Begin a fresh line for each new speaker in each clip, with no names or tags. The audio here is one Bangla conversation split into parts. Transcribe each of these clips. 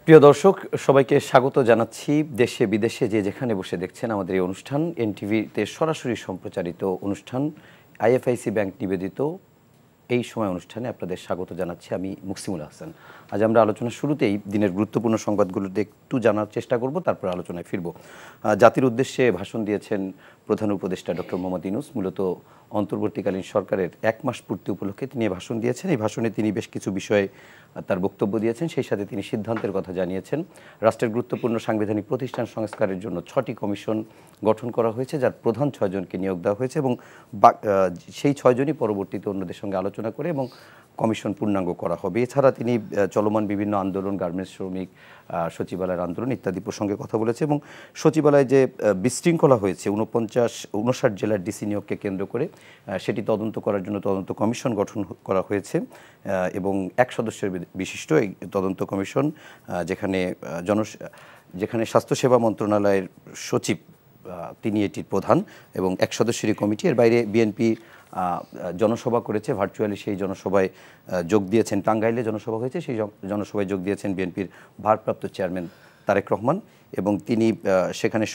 প্রিয় দর্শক, সবাইকে স্বাগত জানাচ্ছি। দেশে বিদেশে যে যেখানে বসে দেখছেন আমাদের এই অনুষ্ঠান, এনটিভিতে সরাসরি সম্প্রচারিত অনুষ্ঠান আইএফআইসি ব্যাংক নিবেদিত এই সময় অনুষ্ঠানে আপনাদের স্বাগত জানাচ্ছি। আমি মুকসিমুল হাসান। আজ আমরা আলোচনার শুরুতেই দিনের গুরুত্বপূর্ণ সংবাদগুলোতে একটু জানার চেষ্টা করব, তারপর আলোচনায় ফিরব। জাতির উদ্দেশ্যে ভাষণ দিয়েছেন প্রধান উপদেষ্টা ডক্টর মোহাম্মদ ইউনূস। মূলত অন্তর্বর্তীকালীন সরকারের 1 মাস পূর্তি উপলক্ষে তিনি ভাষণ দিয়েছেন। এই ভাষণে তিনি বেশ কিছু বিষয়ে তার বক্তব্য দিয়েছেন, সেই সাথে তিনি সিদ্ধান্তের কথা জানিয়েছেন। রাষ্ট্রের গুরুত্বপূর্ণ সাংবিধানিক প্রতিষ্ঠান সংস্কারের জন্য 6টি কমিশন গঠন করা হয়েছে, যার প্রধান 6 জনকে নিয়োগ দেওয়া হয়েছে এবং সেই 6 জনই পরবর্তীতে অন্যদের সঙ্গে আলোচনা করে এবং কমিশন পূর্ণাঙ্গ করা হবে। এছাড়া তিনি চলমান বিভিন্ন আন্দোলন, গার্মেন্টস শ্রমিক, সচিবালয়ের আন্দোলন ইত্যাদি প্রসঙ্গে কথা বলেছে এবং সচিবালয়ে যে বিশৃঙ্খলা হয়েছে 59 জেলার ডিসি নিয়োগকে কেন্দ্র করে সেটি তদন্ত করার জন্য তদন্ত কমিশন গঠন করা হয়েছে এবং 1 সদস্যের বিশিষ্ট এই তদন্ত কমিশন, যেখানে স্বাস্থ্যসেবা মন্ত্রণালয়ের সচিব তিনি এটির প্রধান এবং 1 সদস্যের কমিটি। এর বাইরে বিএনপি জনসভা করেছে, ভার্চুয়ালি সেই জনসভায় যোগ দিয়েছেন। টাঙ্গাইলে জনসভা হয়েছে, সেই জনসভায় যোগ দিয়েছেন বিএনপির ভারপ্রাপ্ত চেয়ারম্যান তারেক রহমান এবং তিনি সেখানে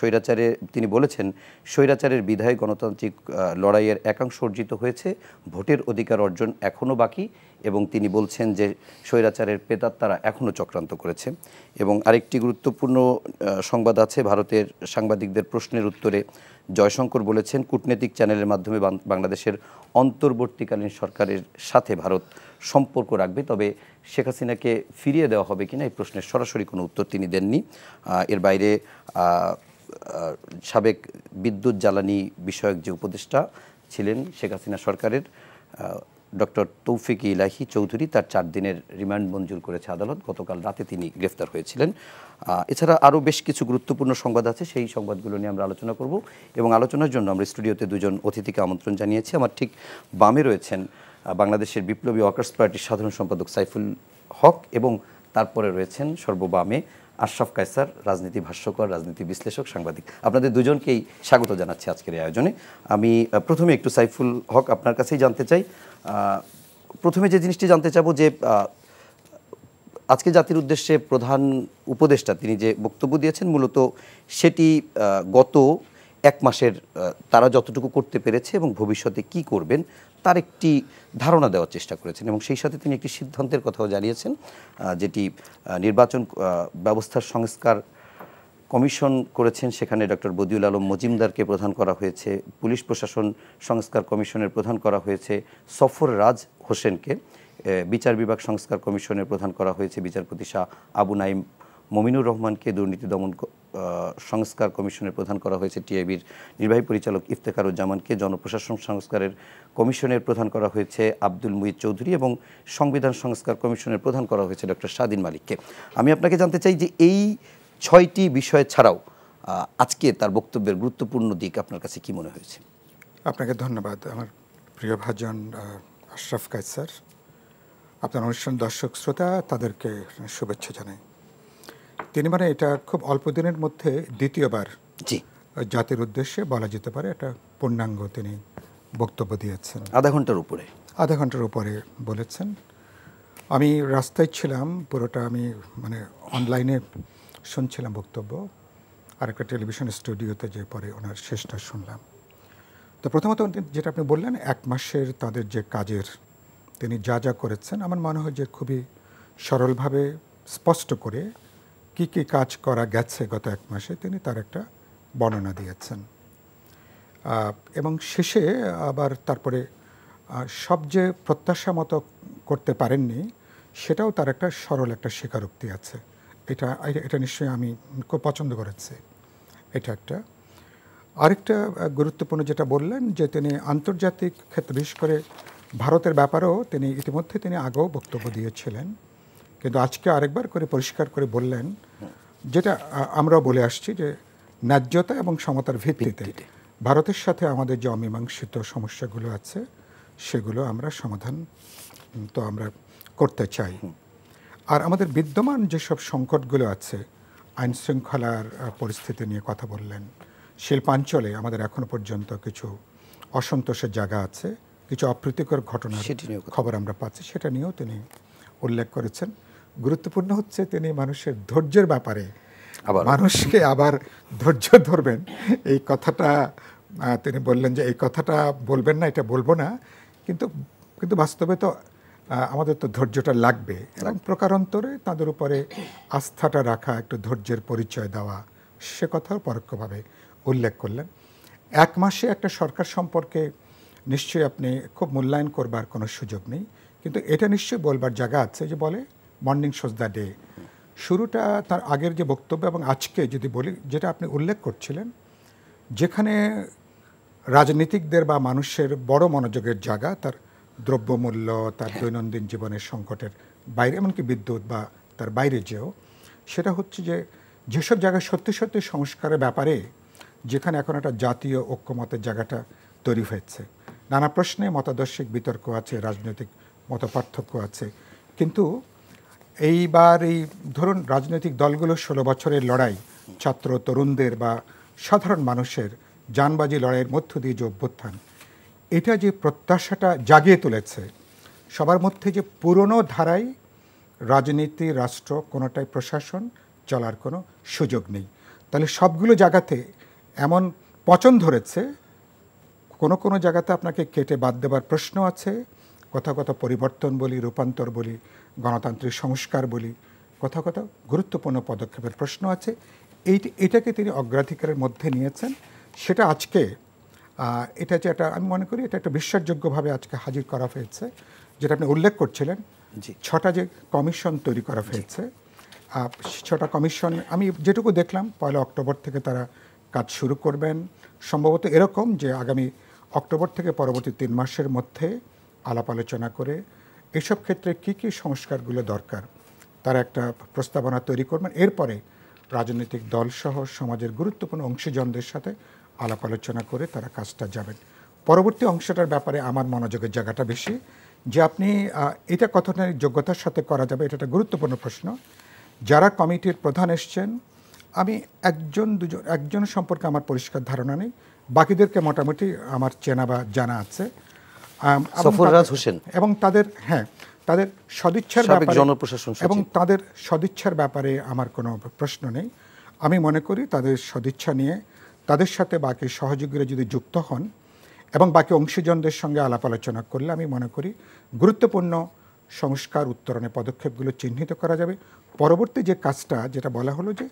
তিনি বলেছেন স্বৈরাচারের বিদায় গণতান্ত্রিক লড়াইয়ের একাংশ অর্জিত হয়েছে, ভোটের অধিকার অর্জন এখনও বাকি এবং তিনি বলছেন যে স্বৈরাচারের প্রেতাত্মারা এখনও চক্রান্ত করেছে। এবং আরেকটি গুরুত্বপূর্ণ সংবাদ আছে, ভারতের সাংবাদিকদের প্রশ্নের উত্তরে জয়শঙ্কর বলেছেন কূটনৈতিক চ্যানেলের মাধ্যমে বাংলাদেশের অন্তর্বর্তীকালীন সরকারের সাথে ভারত সম্পর্ক রাখবে, তবে শেখ হাসিনাকে ফিরিয়ে দেওয়া হবে কিনা এই প্রশ্নের সরাসরি কোনো উত্তর তিনি দেননি। এর বাইরে সাবেক বিদ্যুৎ জ্বালানি বিষয়ক যে উপদেষ্টা ছিলেন শেখ হাসিনা সরকারের, ডক্টর তৌফিক ইলাহি চৌধুরী, তার 4 দিনের রিমান্ড মঞ্জুর করেছে আদালত। গতকাল রাতে তিনি গ্রেফতার হয়েছিলেন। এছাড়া আরও বেশ কিছু গুরুত্বপূর্ণ সংবাদ আছে, সেই সংবাদগুলো নিয়ে আমরা আলোচনা করব এবং আলোচনার জন্য আমরা স্টুডিওতে 2 জন অতিথিকে আমন্ত্রণ জানিয়েছি। আমার ঠিক বামে রয়েছেন বাংলাদেশের বিপ্লবী ওয়ার্কার্স পার্টির সাধারণ সম্পাদক সাইফুল হক এবং তারপরে রয়েছেন সর্ববামে আশরাফ কায়সার, রাজনীতি ভাষ্যকার, রাজনীতি বিশ্লেষক, সাংবাদিক। আপনাদের দুজনকেই স্বাগত জানাচ্ছি আজকের এই আয়োজনে। আমি প্রথমে একটু সাইফুল হক আপনার কাছেই জানতে চাই, প্রথমে যে জিনিসটি জানতে চাবো যে আজকে জাতির উদ্দেশ্যে প্রধান উপদেষ্টা তিনি যে বক্তব্য দিয়েছেন মূলত সেটি গত 1 মাসের তারা যতটুকু করতে পেরেছে এবং ভবিষ্যতে কি করবেন তার একটি ধারণা দেওয়ার চেষ্টা করেছেন এবং সেই সাথে তিনি একটি সিদ্ধান্তের কথাও জানিয়েছেন, যেটি নির্বাচন ব্যবস্থার সংস্কার কমিশন করেছেন। সেখানে ডক্টর বদিউল আলম মজিমদারকে প্রধান করা হয়েছে, পুলিশ প্রশাসন সংস্কার কমিশনের প্রধান করা হয়েছে সফর রাজ হোসেনকে, বিচার বিভাগ সংস্কার কমিশনের প্রধান করা হয়েছে বিচারপতি শাহ আবু নাইম মমিনুর রহমানকে, দুর্নীতি দমন সংস্কার কমিশনের প্রধান করা হয়েছে টিআইবির নির্বাহী পরিচালক ইফতেখারুজ্জামানকে, জনপ্রশাসন সংস্কারের কমিশনের প্রধান করা হয়েছে আব্দুল মুহিত চৌধুরী এবং সংবিধান সংস্কার কমিশনের প্রধান করা হয়েছে ডক্টর স্বাধীন মালিককে। আমি আপনাকে জানতে চাই যে এই 6টি বিষয় ছাড়াও আজকে তার বক্তব্যের গুরুত্বপূর্ণ দিক আপনার কাছে কি মনে হয়েছে?
আপনাকে ধন্যবাদ। আমার প্রিয় ভাজন আশরাফ কায়সার, আপনার অনুষ্ঠান দর্শক শ্রোতা তাদেরকে শুভেচ্ছা জানাই। তিনি এটা খুব অল্প দিনের মধ্যে দ্বিতীয়বার জাতির উদ্দেশ্যে বলা যেতে পারে একটা পূর্ণাঙ্গ তিনি বক্তব্য দিয়েছেন।
আধা ঘন্টার উপরে
বলেছেন। আমি রাস্তায় ছিলাম, পুরোটা আমি অনলাইনে শুনছিলাম বক্তব্য, আর একটা টেলিভিশন স্টুডিওতে যে পরে ওনার শেষটা শুনলাম। তো প্রথমত যেটা আপনি বললেন 1 মাসের তাদের যে কাজের তিনি যা যা করেছেন, আমার মনে হয় যে খুবই সরলভাবে স্পষ্ট করে কি কি কাজ করা গেছে গত 1 মাসে তিনি তার একটা বর্ণনা দিয়েছেন এবং শেষে আবার তারপরে সব যে প্রত্যাশা মতো করতে পারেননি সেটাও তার একটা সরল একটা স্বীকারোক্তি আছে। এটা নিশ্চয়ই আমি খুব পছন্দ করেছি। এটা একটা। আরেকটা গুরুত্বপূর্ণ যেটা বললেন যে তিনি আন্তর্জাতিক ক্ষেত্রে বিশেষ করে ভারতের ব্যাপারেও তিনি ইতিমধ্যে তিনি আগেও বক্তব্য দিয়েছিলেন, কিন্তু আজকে আরেকবার করে পরিষ্কার করে বললেন যেটা আমরাও বলে আসছি যে ন্যায্যতা এবং সমতার ভিত্তিতে ভারতের সাথে আমাদের যে অমীমাংসিত সমস্যাগুলো আছে সেগুলো আমরা সমাধান তো আমরা করতে চাই। আর আমাদের বিদ্যমান যেসব সংকটগুলো আছে, আইন শৃঙ্খলার পরিস্থিতি নিয়ে কথা বললেন, শিল্পাঞ্চলে আমাদের এখনো পর্যন্ত কিছু অসন্তোষের জায়গা আছে, কিছু অপ্রীতিকর ঘটনার খবর আমরা পাচ্ছি, সেটা নিয়েও তিনি উল্লেখ করেছেন। গুরুত্বপূর্ণ হচ্ছে তিনি মানুষের ধৈর্যের ব্যাপারে
আবার
মানুষকে আবার ধৈর্য ধরবেন এই কথাটা তিনি বললেন যে এই কথাটা বলবেন না, এটা বলবো না, কিন্তু কিন্তু বাস্তবে তো আমাদের তো ধৈর্যটা লাগবে এবং প্রকারান্তরে তাদের উপরে আস্থাটা রাখা, একটু ধৈর্যের পরিচয় দেওয়া, সে কথাও পরোক্ষভাবে উল্লেখ করলেন। এক মাসে একটা সরকার সম্পর্কে নিশ্চয়ই আপনি খুব মূল্যায়ন করবার কোনো সুযোগ নেই, কিন্তু এটা নিশ্চয়ই বলবার জায়গা আছে যে বলে মর্নিং শোজ দ্য ডে। শুরুটা তার আগের যে বক্তব্য এবং আজকে যদি বলি, যেটা আপনি উল্লেখ করছিলেন, যেখানে রাজনীতিকদের বা মানুষের বড় মনোযোগের জায়গা তার দ্রব্যমূল্য, তার দৈনন্দিন জীবনের সংকটের বাইরে, এমনকি বিদ্যুৎ বা তার বাইরে যেও, সেটা হচ্ছে যে যেসব জায়গায় সত্যি সত্যি সংস্কারের ব্যাপারে, যেখানে এখন একটা জাতীয় ঐক্যমতের জায়গাটা তৈরি হয়েছে, নানা প্রশ্নে মতাদর্শিক বিতর্ক আছে, রাজনৈতিক মতপার্থক্য আছে, কিন্তু এইবার এই ধরুন রাজনৈতিক দলগুলো 16 বছরের লড়াই, ছাত্র তরুণদের বা সাধারণ মানুষের জানবাজি লড়াইয়ের মধ্য দিয়ে যে অভ্যুত্থান, এটা যে প্রত্যাশাটা জাগিয়ে তুলেছে সবার মধ্যে, যে পুরনো ধারায় রাজনীতি, রাষ্ট্র কোনোটাই প্রশাসন চলার কোনো সুযোগ নেই, তাহলে সবগুলো জায়গাতে এমন পচন ধরেছে, কোনো কোনো জায়গাতে আপনাকে কেটে বাদ দেবার প্রশ্ন আছে, কোথাও কোথাও পরিবর্তন বলি, রূপান্তর বলি, গণতান্ত্রিক সংস্কার বলি, কোথাও কোথাও গুরুত্বপূর্ণ পদক্ষেপের প্রশ্ন আছে। এটাকে তিনি অগ্রাধিকারের মধ্যে নিয়েছেন। সেটা আজকে এটা যে একটা, আমি মনে করি এটা একটা বিশ্বাসযোগ্যভাবে আজকে হাজির করা হয়েছে, যেটা আপনি উল্লেখ করছিলেন। 6টা যে কমিশন তৈরি করা হয়েছে, 6টা কমিশন আমি যেটুকু দেখলাম 1 অক্টোবর থেকে তারা কাজ শুরু করবেন। সম্ভবত এরকম যে আগামী অক্টোবর থেকে পরবর্তী 3 মাসের মধ্যে আলাপ আলোচনা করে এসব ক্ষেত্রে কী কী সংস্কারগুলো দরকার তারা একটা প্রস্তাবনা তৈরি করবেন। এরপরে রাজনৈতিক দলসহ সমাজের গুরুত্বপূর্ণ অংশীজনদের সাথে আলাপ আলোচনা করে তারা কাজটা যাবেন। পরবর্তী অংশটার ব্যাপারে আমার মনোযোগের জায়গাটা বেশি, যে আপনি এটা কতটা যোগ্যতার সাথে করা যাবে, এটা একটা গুরুত্বপূর্ণ প্রশ্ন। যারা কমিটির প্রধান এসছেন, আমি একজন সম্পর্কে আমার পরিষ্কার ধারণা নেই, বাকিদেরকে মোটামুটি আমার চেনা বা জানা আছে।
সফররাজ হোসেন
এবং তাদের তাদের সদিচ্ছার ব্যাপারে,
জনপ্রশাসন সচিব,
এবং তাদের সদিচ্ছার ব্যাপারে আমার কোনো প্রশ্ন নেই। আমি মনে করি তাদের সদিচ্ছা নিয়ে তাদের সাথে বাকি সহযোগীরা যদি যুক্ত হন এবং বাকি অংশীজনদের সঙ্গে আলাপ আলোচনা করলে আমি মনে করি গুরুত্বপূর্ণ সংস্কার উত্তরণের পদক্ষেপগুলো চিহ্নিত করা যাবে। পরবর্তী যে কাজটা, যেটা বলা হলো যে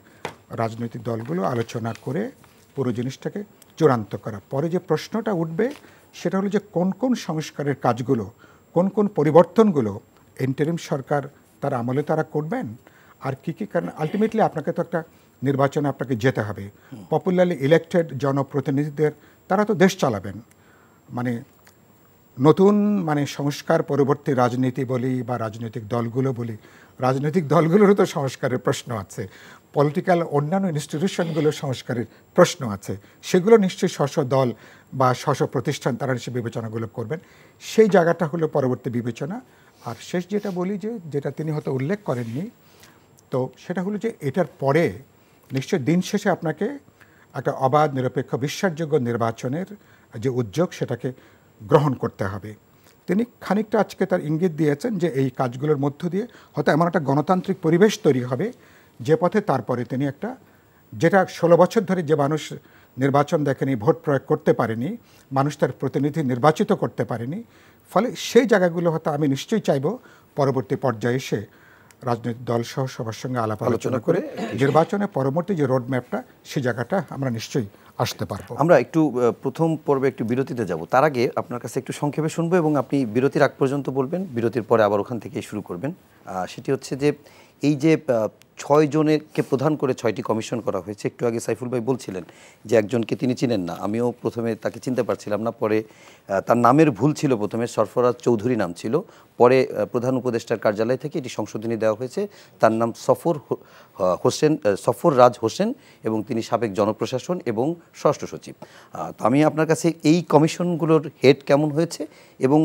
রাজনৈতিক দলগুলো আলোচনা করে পুরো জিনিসটাকে চূড়ান্ত করা, পরে যে প্রশ্নটা উঠবে সেটা হলো যে কোন কোন সংস্কারের কাজগুলো, কোন কোন পরিবর্তনগুলো ইন্টারিম সরকার তার আমলে তারা করবেন, আর কী কী, কারণ আলটিমেটলি আপনাকে তো একটা নির্বাচনে আপনাকে যেতে হবে। পপুলারলি ইলেক্টেড জনপ্রতিনিধিদের, তারা তো দেশ চালাবেন, মানে নতুন সংস্কার পরবর্তী রাজনীতি বলি বা রাজনৈতিক দলগুলো বলি, রাজনৈতিক দলগুলোরও তো সংস্কারের প্রশ্ন আছে, পলিটিক্যাল অন্যান্য ইনস্টিটিউশনগুলোর সংস্কারের প্রশ্ন আছে, সেগুলো নিশ্চয়ই স্ব দল বা স্ব প্রতিষ্ঠান তারা নিশ্চয়ই বিবেচনাগুলো করবেন। সেই জায়গাটা হলো পরবর্তী বিবেচনা। আর শেষ যেটা বলি, যেটা তিনি হয়তো উল্লেখ করেননি, তো সেটা হলো যে এটার পরে নিশ্চয় দিন শেষে আপনাকে একটা অবাধ, নিরপেক্ষ, বিশ্বাসযোগ্য নির্বাচনের যে উদ্যোগ সেটাকে গ্রহণ করতে হবে। তিনি খানিকটা আজকে তার ইঙ্গিত দিয়েছেন যে এই কাজগুলোর মধ্য দিয়ে হয়তো এমন একটা গণতান্ত্রিক পরিবেশ তৈরি হবে যে পথে তারপরে তিনি একটা, যেটা 16 বছর ধরে যে মানুষ নির্বাচন দেখেনি, ভোট প্রয়োগ করতে পারেনি, মানুষ তার প্রতিনিধি নির্বাচিত করতে পারেনি, ফলে সেই জায়গাগুলো হয়তো আমি নিশ্চয়ই চাইব পরবর্তী পর্যায়ে এসে রাজনৈতিক দল সহ সবার সঙ্গে আলাপ আলোচনা করে নির্বাচনের পরবর্তী যে রোডম্যাপটা, সেই জায়গাটা আমরা নিশ্চয়ই আসতে পারবো।
আমরা একটু প্রথম পর্বে একটু বিরতিতে যাব, তার আগে আপনার কাছে একটু সংক্ষেপে শুনবো এবং আপনি বিরতির আগ পর্যন্ত বলবেন, বিরতির পরে আবার ওখান থেকেই শুরু করবেন। সেটি হচ্ছে যে এই যে 6 জনকে প্রধান করে 6টি কমিশন করা হয়েছে, একটু আগে সাইফুল ভাই বলছিলেন যে একজনকে তিনি চিনেন না, আমিও প্রথমে তাকে চিনতে পারছিলাম না, পরে তার নামের ভুল ছিল, প্রথমে সরফরাজ চৌধুরী নাম ছিল, পরে প্রধান উপদেষ্টার কার্যালয় থেকে এটি সংশোধনী দেওয়া হয়েছে, তার নাম সফররাজ হোসেন এবং তিনি সাবেক জনপ্রশাসন এবং স্বরাষ্ট্র সচিব। তো আমি আপনার কাছে এই কমিশনগুলোর হেড কেমন হয়েছে এবং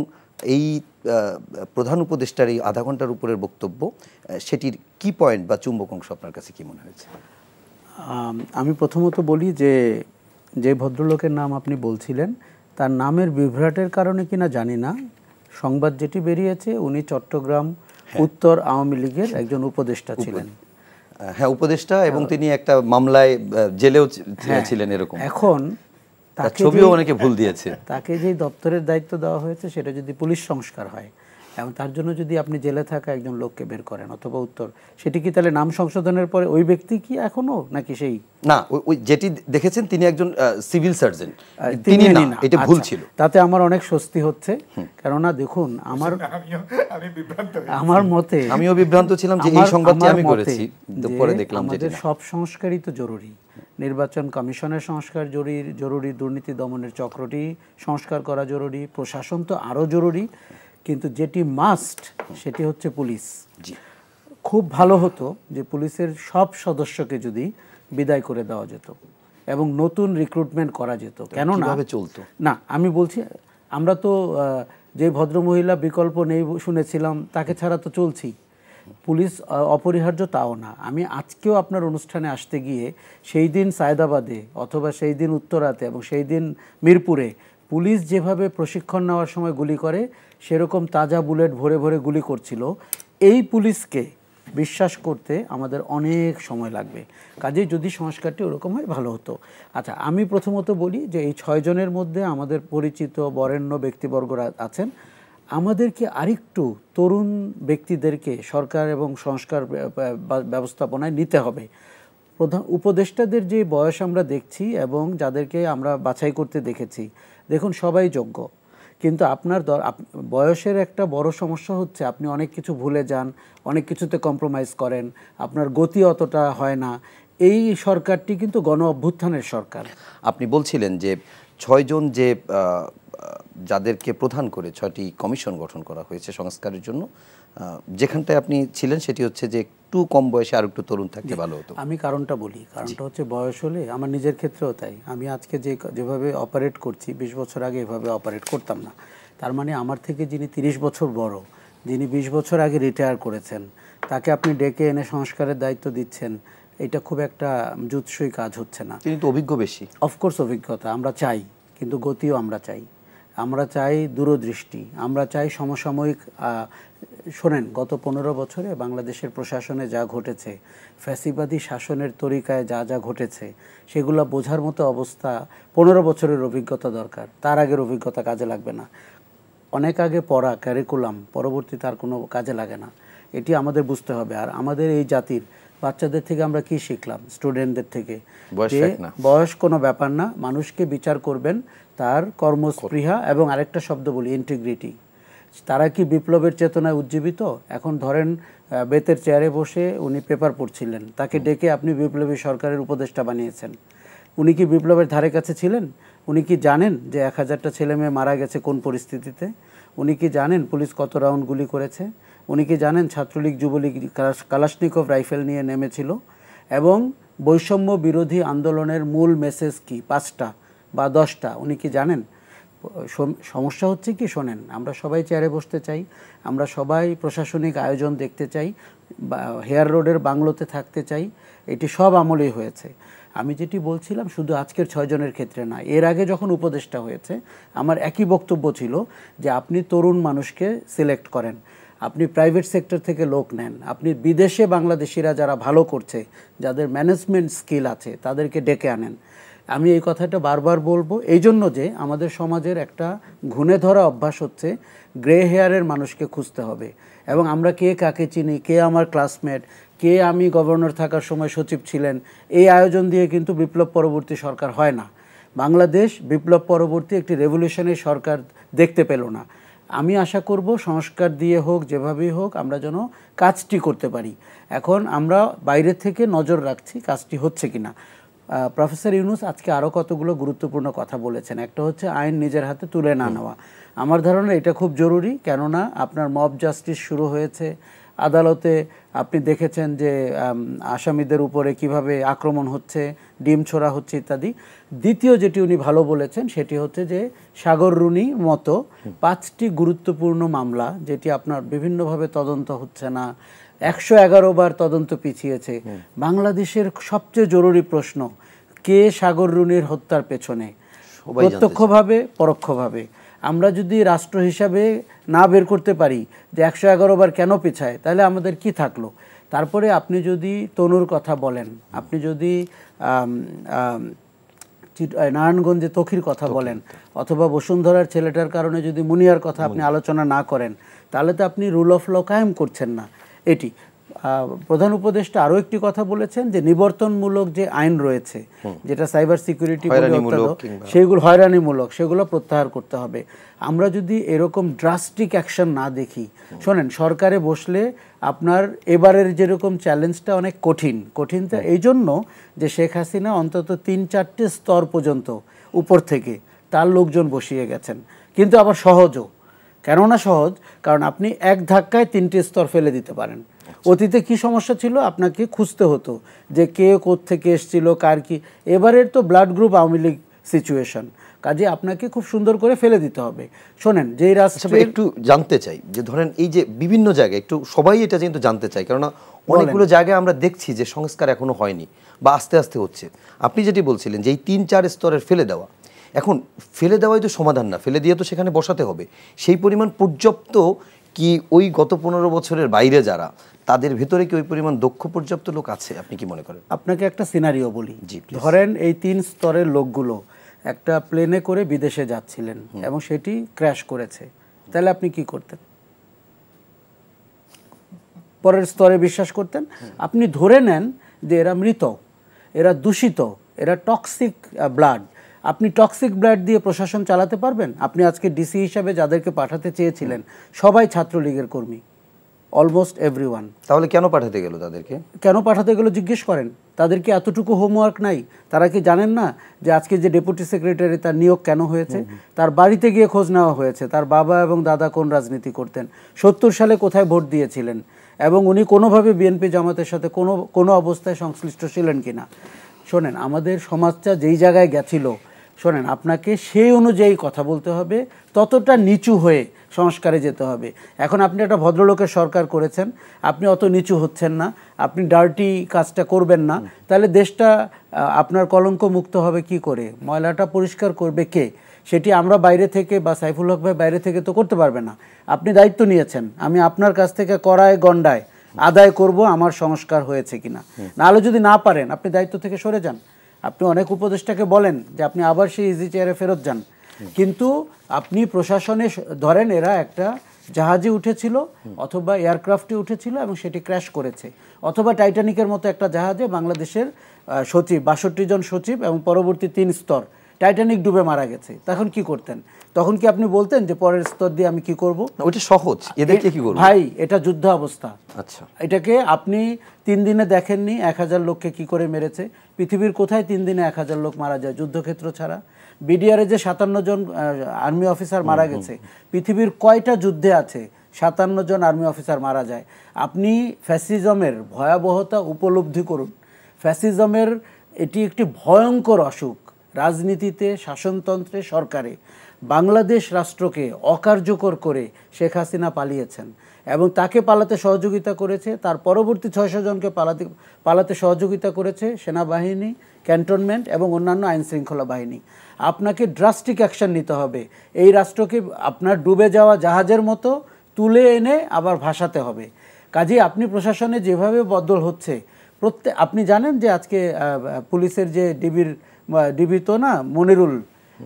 এই প্রধান উপদেষ্টার এই আধা ঘন্টার উপরের বক্তব্য, সেটির কি পয়েন্ট বা চুম্বক অংশ আপনার কাছে কি মনে হয়েছে?
আমি প্রথমত বলি যে ভদ্রলোকের নাম আপনি বলছিলেন, তার নামের বিভ্রাটের কারণে কিনা জানি না, সংবাদ যেটি বেরিয়েছে উনি চট্টগ্রাম উত্তর আওয়ামী লীগের একজন উপদেষ্টা ছিলেন।
হ্যাঁ, উপদেষ্টা, এবং তিনি একটা মামলায় জেলেও ছিলেন এরকম।
এখন
তার ছবিও অনেকে ভুল দিয়েছে।
তাকে যে দপ্তরের দায়িত্ব দেওয়া হয়েছে সেটা যদি পুলিশ সংস্কার হয় এবং তার জন্য যদি আপনি জেলে থাকা একজন লোককে বের করেন অথবা উত্তর, সেটি কি তাহলে নাম সংশোধনের পরে ওই ব্যক্তি কি এখনো, নাকি সেই?
না, ওই যেটি দেখেছেন তিনি একজন সিভিল সার্জন, তিনি না, এটা ভুল ছিল।
তাতে আমার অনেক স্বস্তি হচ্ছে, কেননা দেখুন আমার মতে,
আমিও বিভ্রান্ত ছিলাম যে এই সংবাদটি আমি করেছি, পরে দেখলাম যে
আমাদের সব সংস্কারই তো জরুরি। নির্বাচন কমিশনের সংস্কার জরুরি, দুর্নীতি দমনের চক্রটি সংস্কার করা জরুরি, প্রশাসন তো আরও জরুরি, কিন্তু যেটি মাস্ট সেটি হচ্ছে পুলিশ। খুব ভালো হতো যে পুলিশের সব সদস্যকে যদি বিদায় করে দেওয়া যেত এবং নতুন রিক্রুটমেন্ট করা যেত। কেননা
চলতো
না, আমি বলছি আমরা তো যে ভদ্রমহিলা বিকল্প নেই শুনেছিলাম, তাকে ছাড়া তো চলছি। পুলিশ অপরিহার্য তাও না। আমি আজকেও আপনার অনুষ্ঠানে আসতে গিয়ে সেই দিন সায়দাবাদে অথবা সেই দিন উত্তরাতে এবং সেই দিন মিরপুরে পুলিশ যেভাবে প্রশিক্ষণ নেওয়ার সময় গুলি করে সেরকম তাজা বুলেট ভরে ভরে গুলি করছিল, এই পুলিশকে বিশ্বাস করতে আমাদের অনেক সময় লাগবে। কাজেই যদি সংস্কারটি ওরকম হয় ভালো হতো। আচ্ছা, আমি প্রথমত বলি যে এই 6 জনের মধ্যে আমাদের পরিচিত বরেণ্য ব্যক্তিবর্গরা আছেন। আমাদেরকে আরেকটু তরুণ ব্যক্তিদেরকে সরকার এবং সংস্কার ব্যবস্থাপনায় নিতে হবে। প্রধান উপদেষ্টাদের যে বয়স আমরা দেখছি এবং যাদেরকে আমরা বাছাই করতে দেখেছি, দেখুন সবাই যোগ্য, কিন্তু আপনার বয়সের একটা বড় সমস্যা হচ্ছে আপনি অনেক কিছু ভুলে যান, অনেক কিছুতে কম্প্রোমাইজ করেন, আপনার গতি অতটা হয় না। এই সরকারটি কিন্তু গণ অভ্যুত্থানের সরকার।
আপনি বলছিলেন যে 6 জন যে যাদেরকে প্রধান করে 6টি কমিশন গঠন করা হয়েছে সংস্কারের জন্য, যেখানটায় আপনি ছিলেন সেটি হচ্ছে যে একটু কম বয়সে আর একটু তরুণ থাকতে ভালো হতো।
আমি কারণটা বলি, কারণটা হচ্ছে বয়স হলে, আমার নিজের ক্ষেত্রেও তাই, আমি আজকে যেভাবে অপারেট করছি 20 বছর আগে এভাবে অপারেট করতাম না। তার মানে আমার থেকে যিনি 30 বছর বড়, যিনি 20 বছর আগে রিটায়ার করেছেন, তাকে আপনি ডেকে এনে সংস্কারের দায়িত্ব দিচ্ছেন, এটা খুব একটা জুৎসই কাজ হচ্ছে না।
তিনি তো অভিজ্ঞ বেশি।
অফকোর্স অভিজ্ঞতা আমরা চাই, কিন্তু গতিও আমরা চাই। আমরা চাই দূরদৃষ্টি, আমরা চাই সমসাময়িক। শোনেন, গত 15 বছরে বাংলাদেশের প্রশাসনে যা ঘটেছে, ফ্যাসিবাদী শাসনের তরিকায় যা যা ঘটেছে, সেগুলো বোঝার মতো অবস্থা 15 বছরের অভিজ্ঞতা দরকার। তার আগের অভিজ্ঞতা কাজে লাগবে না। অনেক আগে পড়া ক্যারিকুলাম পরবর্তী তার কোনো কাজে লাগে না, এটি আমাদের বুঝতে হবে। আর আমাদের এই জাতির বাচ্চাদের থেকে আমরা কি শিখলাম, স্টুডেন্টদের থেকে, যে বয়স কোনো ব্যাপার না, মানুষকে বিচার করবেন তার কর্মস্পৃহা এবং আরেকটা শব্দ বলি, ইন্টিগ্রিটি। তারা কি বিপ্লবের চেতনায় উজ্জীবিত? এখন ধরেন বেতের চেয়ারে বসে উনি পেপার পড়ছিলেন, তাকে ডেকে আপনি বিপ্লবী সরকারের উপদেষ্টা বানিয়েছেন। উনি কি বিপ্লবের ধারে কাছে ছিলেন? উনি কি জানেন যে 1000টা ছেলে মেয়ে মারা গেছে কোন পরিস্থিতিতে? উনি কি জানেন পুলিশ কত রাউন্ড গুলি করেছে? উনি কি জানেন ছাত্রলীগ যুবলীগ কালাশনিকভ রাইফেল নিয়ে নেমেছিল? এবং বৈষম্য বিরোধী আন্দোলনের মূল মেসেজ কি, 5টা বা 10টা, উনি কি জানেন? সমস্যা হচ্ছে কি, শোনেন, আমরা সবাই চেয়ারে বসতে চাই, আমরা সবাই প্রশাসনিক আয়োজন দেখতে চাই, হেয়ার রোডের বাংলোতে থাকতে চাই, এটি সব আমলেই হয়েছে। আমি যেটি বলছিলাম শুধু আজকের 6 জনের ক্ষেত্রে না, এর আগে যখন উপদেষ্টা হয়েছে আমার একই বক্তব্য ছিল যে আপনি তরুণ মানুষকে সিলেক্ট করেন, আপনি প্রাইভেট সেক্টর থেকে লোক নেন, আপনি বিদেশে বাংলাদেশিরা যারা ভালো করছে, যাদের ম্যানেজমেন্ট স্কিল আছে, তাদেরকে ডেকে আনেন। আমি এই কথাটা বারবার বলবো এই জন্য যে আমাদের সমাজের একটা ঘুণে ধরা অভ্যাস হচ্ছে গ্রে হেয়ারের মানুষকে খুঁজতে হবে, এবং আমরা কে কাকে চিনি, কে আমার ক্লাসমেট, কে আমি গভর্নর থাকার সময় সচিব ছিলেন, এই আয়োজন দিয়ে কিন্তু বিপ্লব পরবর্তী সরকার হয় না। বাংলাদেশ বিপ্লব পরবর্তী একটি রেভলিউশনারি সরকার দেখতে পেল না। আমি আশা করব সংস্কার দিয়ে হোক, যেভাবেই হোক, আমরা যেন কাজটি করতে পারি। এখন আমরা বাইরে থেকে নজর রাখছি কাজটি হচ্ছে কিনা। প্রফেসর ইউনূস আজকে আরও কতগুলো গুরুত্বপূর্ণ কথা বলেছেন। একটা হচ্ছে আইন নিজের হাতে তুলে না নেওয়া। আমার ধারণা এটা খুব জরুরি, কেননা আপনার মব জাস্টিস শুরু হয়েছে। আদালতে আপনি দেখেছেন যে আসামিদের উপরে কিভাবে আক্রমণ হচ্ছে, ডিম ছোড়া হচ্ছে ইত্যাদি। দ্বিতীয় যেটি উনি ভালো বলেছেন সেটি হচ্ছে যে সাগর রুনির মতো 5টি গুরুত্বপূর্ণ মামলা যেটি আপনার বিভিন্নভাবে তদন্ত হচ্ছে না, 111 বার তদন্ত পিছিয়েছে। বাংলাদেশের সবচেয়ে জরুরি প্রশ্ন, কে সাগর রুনির হত্যার পেছনে, প্রত্যক্ষভাবে পরোক্ষভাবে? আমরা যদি রাষ্ট্র হিসাবে না বের করতে পারি যে 111 বার কেন পিছায়, তাহলে আমাদের কি থাকলো? তারপরে আপনি যদি তনুর কথা বলেন, আপনি যদি নারায়ণগঞ্জে তখির কথা বলেন, অথবা বসুন্ধরার ছেলেটার কারণে যদি মুনিয়ার কথা আপনি আলোচনা না করেন, তাহলে তো আপনি রুল অফ ল কায়েম করছেন না। এটি প্রধান উপদেষ্টা আরও একটি কথা বলেছেন যে নিবর্তনমূলক যে আইন রয়েছে, যেটা সাইবার সিকিউরিটি সেগুলো হয়রানিমূলক, সেগুলো প্রত্যাহার করতে হবে। আমরা যদি এরকম ড্রাস্টিক অ্যাকশন না দেখি, শোনেন, সরকারে বসলে আপনার এবারের যেরকম চ্যালেঞ্জটা অনেক কঠিনটা এই জন্য যে শেখ হাসিনা অন্তত 3-4টে স্তর পর্যন্ত উপর থেকে তার লোকজন বসিয়ে গেছেন, কিন্তু আবার সহজও। কেননা সহজ, কারণ আপনি এক ধাক্কায় 3টে স্তর ফেলে দিতে পারেন। অতীতে কি সমস্যা ছিল, আপনাকে খুঁজতে হতো যে কে কোত্থেকে এসেছিল, কার কি। এবারের তো blood group Awami League situation, কাজে আপনাকে খুব সুন্দর করে ফেলে দিতে হবে। শোনেন, যেই রাষ্ট্রে
একটু জানতে চাই যে ধরেন এই যে বিভিন্ন জায়গায় একটু সবাই এটা কিন্তু জানতে চাই, কেননা অনেকগুলো জায়গায় আমরা দেখছি যে সংস্কার এখনো হয়নি বা আস্তে আস্তে হচ্ছে। আপনি যেটি বলছিলেন যে এই 3-4 স্তরের ফেলে দেওয়া, এখন ফেলে দেওয়াই তো সমাধান না, ফেলে দিয়ে তো সেখানে বসাতে হবে। সেই পরিমাণ পর্যাপ্ত কি ওই গত 15 বছরের বাইরে যারা, তাদের ভেতরে কি ওই পরিমাণ দক্ষ পর্যাপ্ত লোক আছে, আপনি কি মনে করেন?
আপনাকে একটা সিনারিও বলি। ধরেন এই 3 স্তরের লোকগুলো একটা প্লেনে করে বিদেশে যাচ্ছিলেন এবং সেটি ক্র্যাশ করেছে, তাহলে আপনি কি করতেন? পরের স্তরে বিশ্বাস করতেন? আপনি ধরে নেন যে এরা মৃত, এরা দূষিত, এরা টক্সিক ব্লাড। আপনি টক্সিক ব্লাড দিয়ে প্রশাসন চালাতে পারবেন? আপনি আজকে ডিসি হিসাবে যাদেরকে পাঠাতে চেয়েছিলেন সবাই ছাত্রলীগের কর্মী, অলমোস্ট এভরিওয়ান।
তাহলে কেন পাঠাতে গেল তাদেরকে?
কেন পাঠাতে গেল জিজ্ঞেস করেন। তাদেরকে এতটুকু হোমওয়ার্ক নাই? তারা কি জানেন না যে আজকে যে ডেপুটি সেক্রেটারি তার নিয়োগ কেন হয়েছে? তার বাড়িতে গিয়ে খোঁজ নেওয়া হয়েছে তার বাবা এবং দাদা কোন রাজনীতি করতেন, 70 সালে কোথায় ভোট দিয়েছিলেন, এবং উনি কোনোভাবে বিএনপি জামাতের সাথে কোনো অবস্থায় সংশ্লিষ্ট ছিলেন কিনা। শোনেন, আমাদের সমাজটা যেই জায়গায় গেছিল, শোনেন, আপনাকে সেই অনুযায়ী কথা বলতে হবে, ততটা নিচু হয়ে সংস্কারে যেতে হবে। এখন আপনি একটা ভদ্রলোকের সরকার করেছেন, আপনি অত নিচু হচ্ছেন না, আপনি ডার্টি কাজটা করবেন না, তাহলে দেশটা আপনার কলঙ্ক মুক্ত হবে কি করে? ময়লাটা পরিষ্কার করবে কে? সেটি আমরা বাইরে থেকে বা সাইফুল হক ভাই বাইরে থেকে তো করতে পারবে না। আপনি দায়িত্ব নিয়েছেন, আমি আপনার কাছ থেকে কড়ায় গণ্ডায় আদায় করব আমার সংস্কার হয়েছে কিনা। নাহলে যদি না পারেন, আপনি দায়িত্ব থেকে সরে যান। আপনি অনেক উপদেষ্টাকে বলেন যে আপনি আবার সেই ইজি চেয়ারে ফেরত যান, কিন্তু আপনি প্রশাসনে ধরেন এরা একটা জাহাজে উঠেছিল অথবা এয়ারক্রাফটে উঠেছিল এবং সেটি ক্র্যাশ করেছে, অথবা টাইটানিকের মতো একটা জাহাজে বাংলাদেশের সচিব, 62 জন সচিব এবং পরবর্তী 3 স্তর, টাইটানিক ডুবে মারা গেছে। তখন কি করতেন? তখন কি আপনি বলতেন যে পরের স্তর দিয়ে আমি কি করব?
ওইটা সহজ, এদেরকে কি করব?
ভাই, এটা যুদ্ধ অবস্থা।
আচ্ছা,
এটাকে আপনি 3 দিনে দেখেননি 1000 লোককে কি করে মেরেছে? পৃথিবীর কোথায় 3 দিনে 1000 লোক মারা যায় যুদ্ধক্ষেত্র ছাড়া? বিডিআরে যে 57 জন আর্মি অফিসার মারা গেছে, পৃথিবীর কয়টা যুদ্ধে আছে 57 জন আর্মি অফিসার মারা যায়? আপনি ফ্যাসিজমের ভয়াবহতা উপলব্ধি করুন। ফ্যাসিজমের এটি একটি ভয়ঙ্কর অসুখ। রাজনীতিতে, শাসনতন্ত্রে, সরকারে বাংলাদেশ রাষ্ট্রকে অকার্যকর করে শেখ হাসিনা পালিয়েছেন এবং তাকে পালাতে সহযোগিতা করেছে, তার পরবর্তী 600 জনকে পালাতে সহযোগিতা করেছে সেনাবাহিনী, ক্যান্টনমেন্ট এবং অন্যান্য আইনশৃঙ্খলা বাহিনী। আপনাকে ড্রাস্টিক অ্যাকশন নিতে হবে। এই রাষ্ট্রকে আপনার ডুবে যাওয়া জাহাজের মতো তুলে এনে আবার ভাসাতে হবে। কাজেই আপনি প্রশাসনে যেভাবে বদল হচ্ছে, আপনি জানেন যে আজকে পুলিশের যে ডিবি তো না, মনিরুল,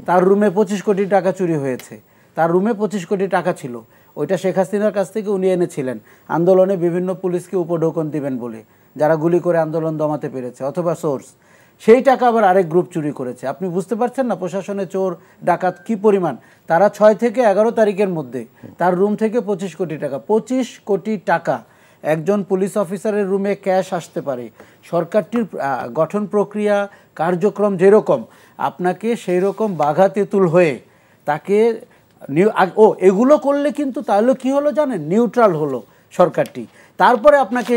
তার রুমে 25 কোটি টাকা চুরি হয়েছে। তার রুমে 25 কোটি টাকা ছিল, ওইটা শেখ হাসিনার কাছ থেকে উনি এনেছিলেন আন্দোলনে বিভিন্ন পুলিশকে উপঢৌকন দিবেন বলে, যারা গুলি করে আন্দোলন দমাতে পেরেছে, অথবা সোর্স। সেই টাকা আবার আরেক গ্রুপ চুরি করেছে। আপনি বুঝতে পারছেন না প্রশাসনে চোর ডাকাত কি পরিমাণ? তারা 6 থেকে 11 তারিখের মধ্যে তার রুম থেকে 25 কোটি টাকা, 25 কোটি টাকা একজন পুলিশ অফিসারের রুমে ক্যাশ আসতে পারে। সরকারটির গঠন প্রক্রিয়া, কার্যক্রম যেরকম, আপনাকে সেই রকম বাঘা তেঁতুল হয়ে তাকে এগুলো করলে কিন্তু তাহলে কি হলো জানেন? নিউট্রাল হলো সরকারটি। তারপরে আপনাকে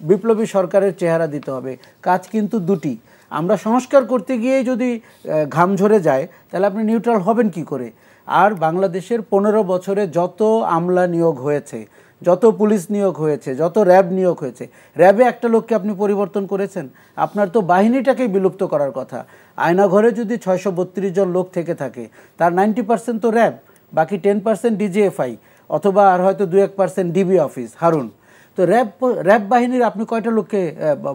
বিপ্লবী সরকারের চেহারা দিতে হবে। কাজ কিন্তু দুটি। আমরা সংস্কার করতে গিয়ে যদি ঘাম ঝরে যায়, তাহলে আপনি নিউট্রাল হবেন কি করে? আর বাংলাদেশের 15 বছরে যত আমলা নিয়োগ হয়েছে, যত পুলিশ নিয়োগ হয়েছে, যত র্যাব নিয়োগ হয়েছে, র্যাবে একটা লোককে আপনি পরিবর্তন করেছেন? আপনার তো বাহিনীটাকেই বিলুপ্ত করার কথা। আয়নাঘরে যদি 632 জন লোক থেকে থাকে, তার 90% তো র্যাব। বাকি 10% ডিজিএফআই অথবা আর হয়তো 2-1% ডিবি অফিস হারুন। তো র্যাব বাহিনীর আপনি কয়টা লোককে